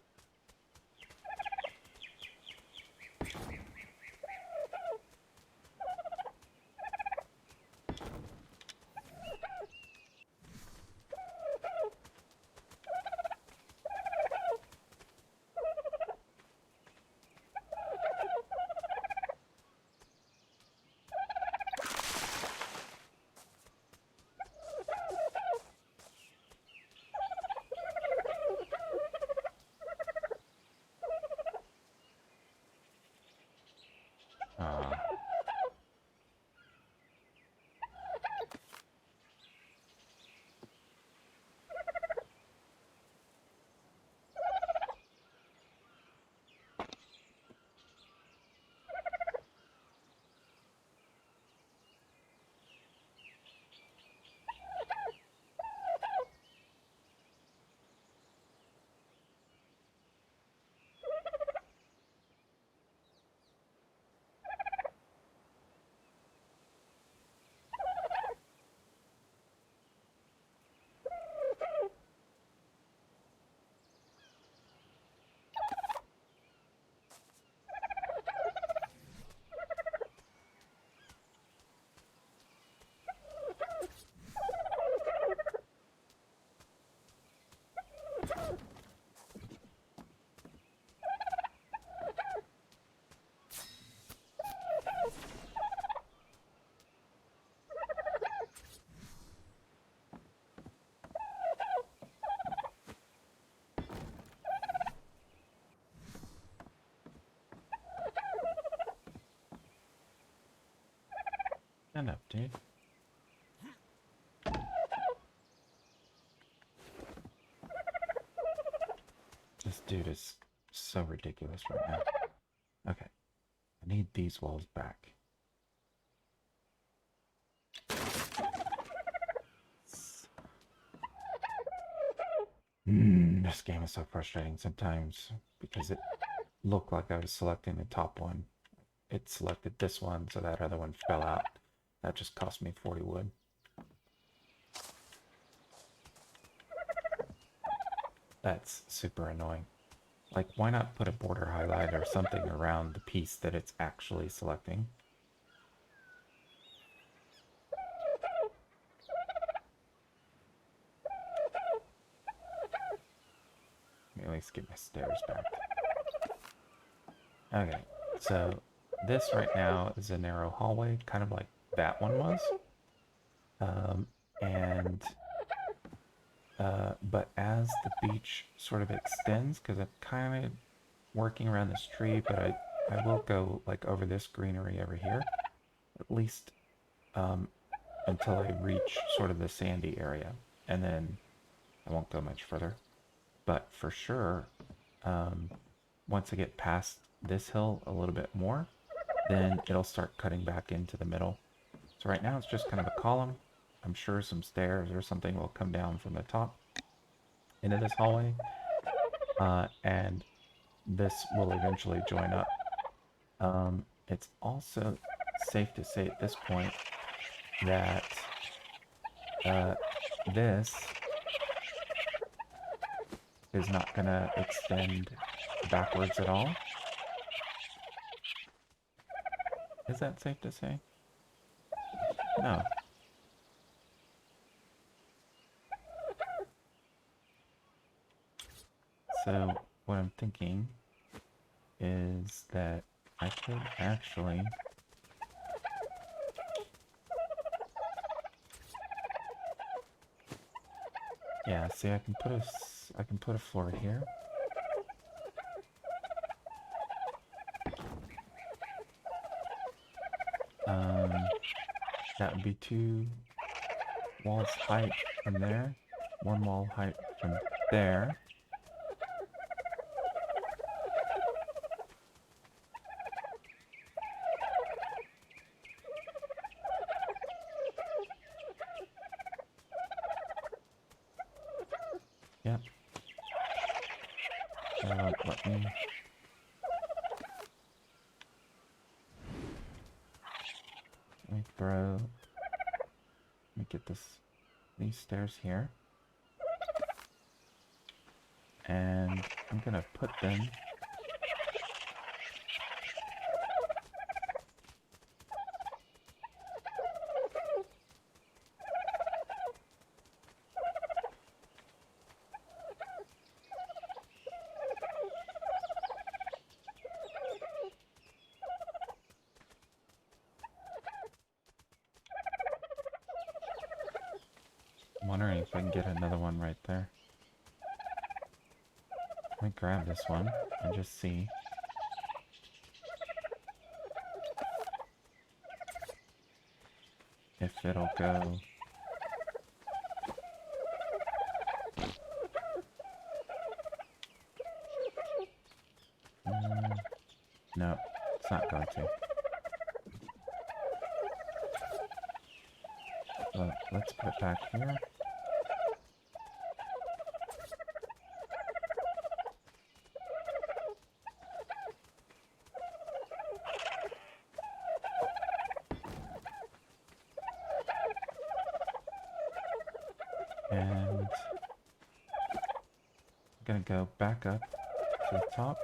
Stand up, dude. This dude is so ridiculous right now. Okay. I need these walls back. This game is so frustrating sometimes because it looked like I was selecting the top one. It selected this one, so that other one fell out. That just cost me 40 wood. That's super annoying. Like, why not put a border highlight or something around the piece that it's actually selecting? Let me at least get my stairs back. Okay, so this right now is a narrow hallway, kind of like that one was. But as the beach sort of extends, because I'm kind of working around this tree, but I will go like over this greenery over here, at least until I reach sort of the sandy area, and then I won't go much further. But for sure, once I get past this hill a little bit more, then it'll start cutting back into the middle. So right now it's just kind of a column. I'm sure some stairs or something will come down from the top into this hallway, and this will eventually join up. It's also safe to say at this point that this is not going to extend backwards at all. Is that safe to say? No. So what I'm thinking is that I could actually see, I can put a floor here. That would be 2 walls height from there, 1 wall height from there. Yep. Let me get these stairs here. And I'm gonna put them I'm wondering if I can get another one right there. Let me grab this one and just see. If it'll go. No, it's not going to. Well, let's put it back here. And I'm gonna go back up to the top.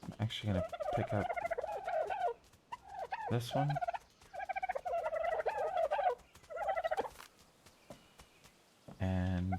I'm actually gonna pick up this one. And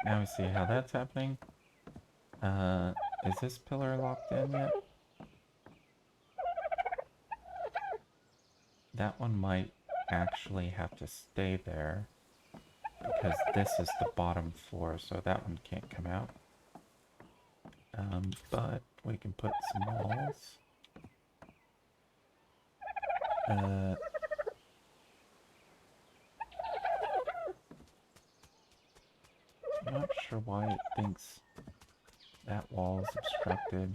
Now we see how that's happening. Is this pillar locked in yet? That one might actually have to stay there because this is the bottom floor, so that one can't come out. But we can put some walls. I'm not sure why it thinks that wall is obstructed.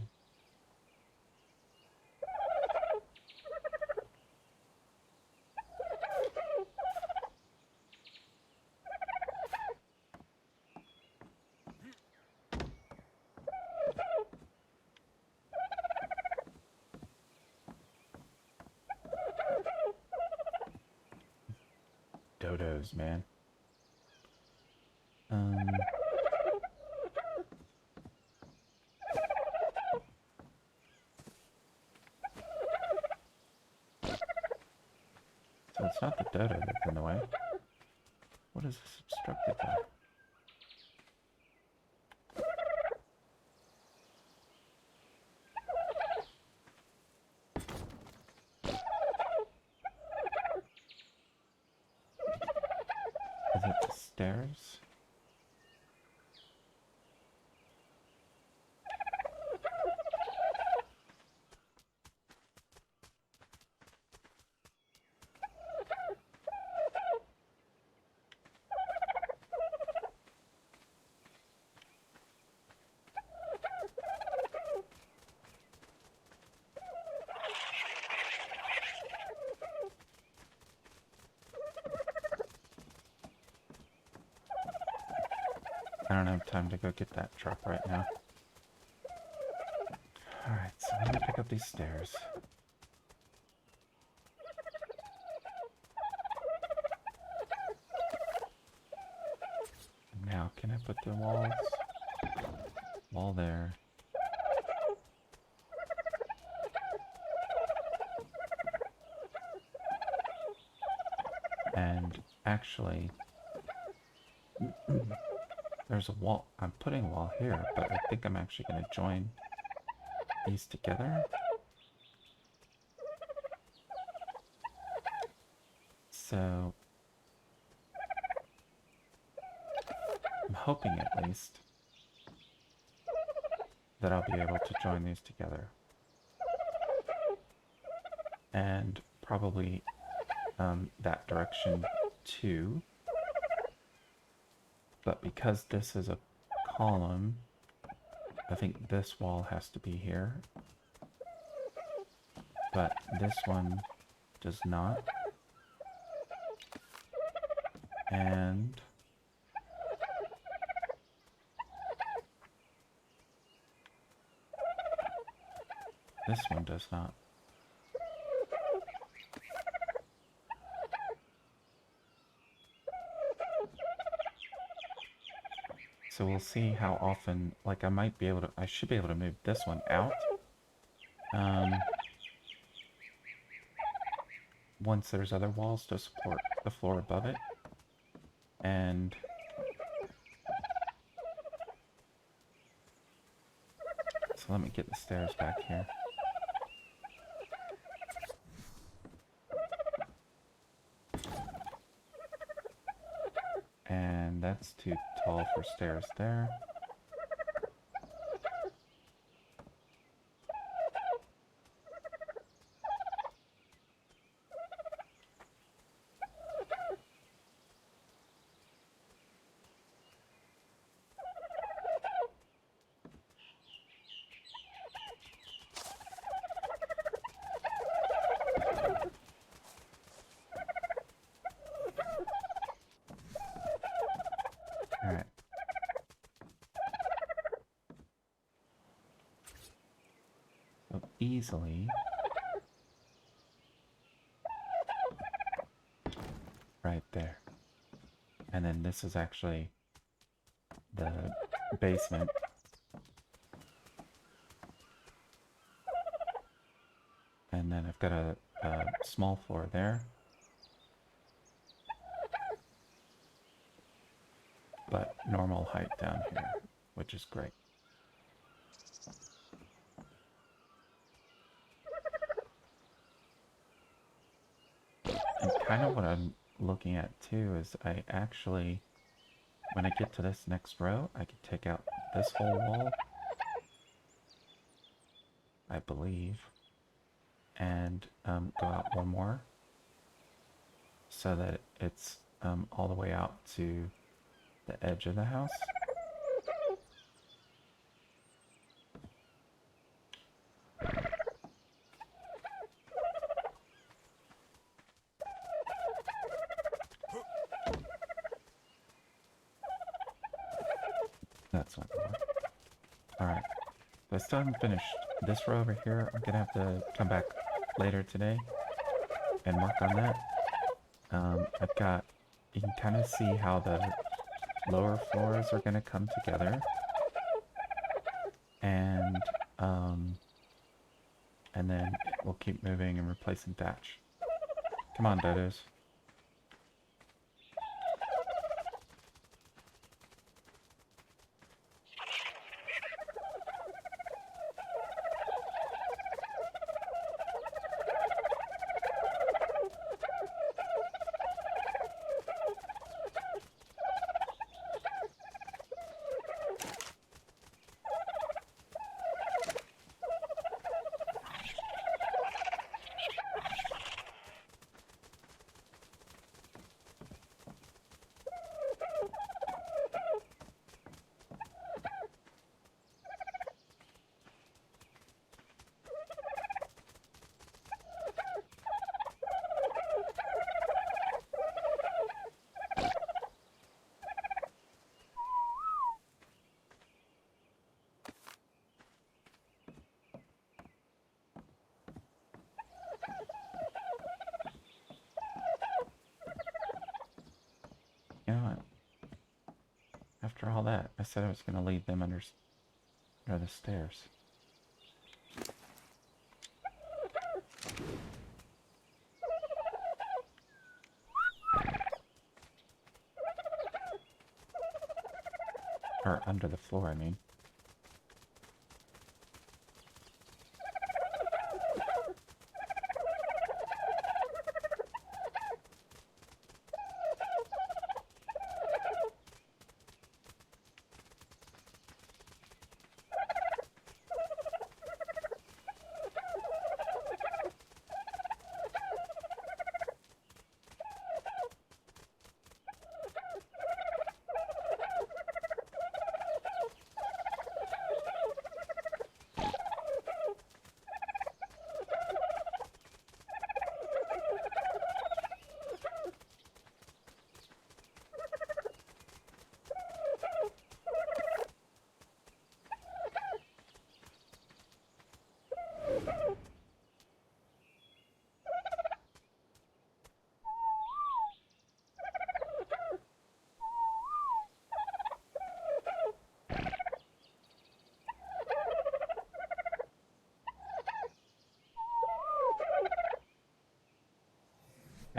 Dodos, man. So it's not the dodo that's in the way. What is this obstructed by? Is it the stairs? I don't have time to go get that truck right now. Alright, so let me pick up these stairs. Now, can I put the walls? Wall there. And actually, there's a wall. I'm putting a wall here, but I think I'm actually going to join these together. So I'm hoping at least that I'll be able to join these together. And probably that direction too. But because this is a column, I think this wall has to be here. But this one does not. And this one does not. So we'll see how often, like I should be able to move this one out. Once there's other walls to support the floor above it. And so let me get the stairs back here. And that's too tall for stairs there. Alright. So easily. Right there. And then this is actually the basement. And then I've got a small floor there. but normal height down here, which is great. And kind of what I'm looking at too is I actually, when I get to this next row, I can take out this whole wall, I believe, and go out one more so that it's all the way out to the edge of the house. That's not gonna work. Alright. So I still haven't finished this row over here. I'm gonna have to come back later today and work on that. I've got, you can kind of see how the lower floors are gonna come together. And then we'll keep moving and replacing thatch. Come on, Dodos. You know what? After all that, I said I was going to leave them under the stairs. Or under the floor, I mean.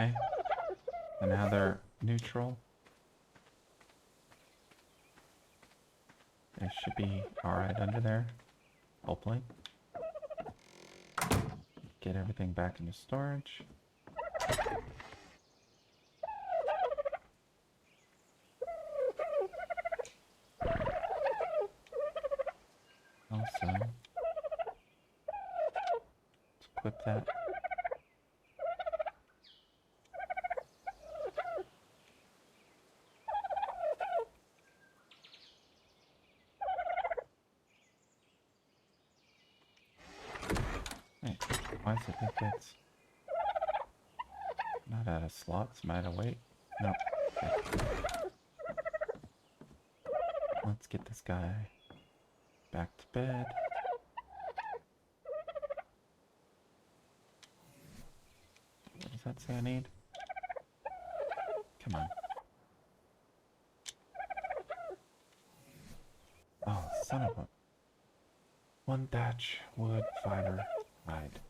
Okay. And now they're neutral. They should be alright under there. Hopefully. Get everything back into storage. Also, let's equip that. Wait, why does it think it's not out of slots? Am I out of weight? Nope. Okay. Let's get this guy back to bed. What does that say I need? Come on. Oh, son of a... One thatch, wood, fiber, hide.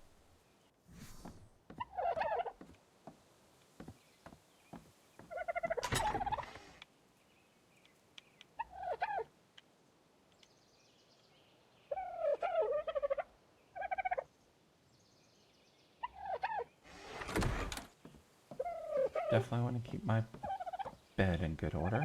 definitely want to keep my bed in good order.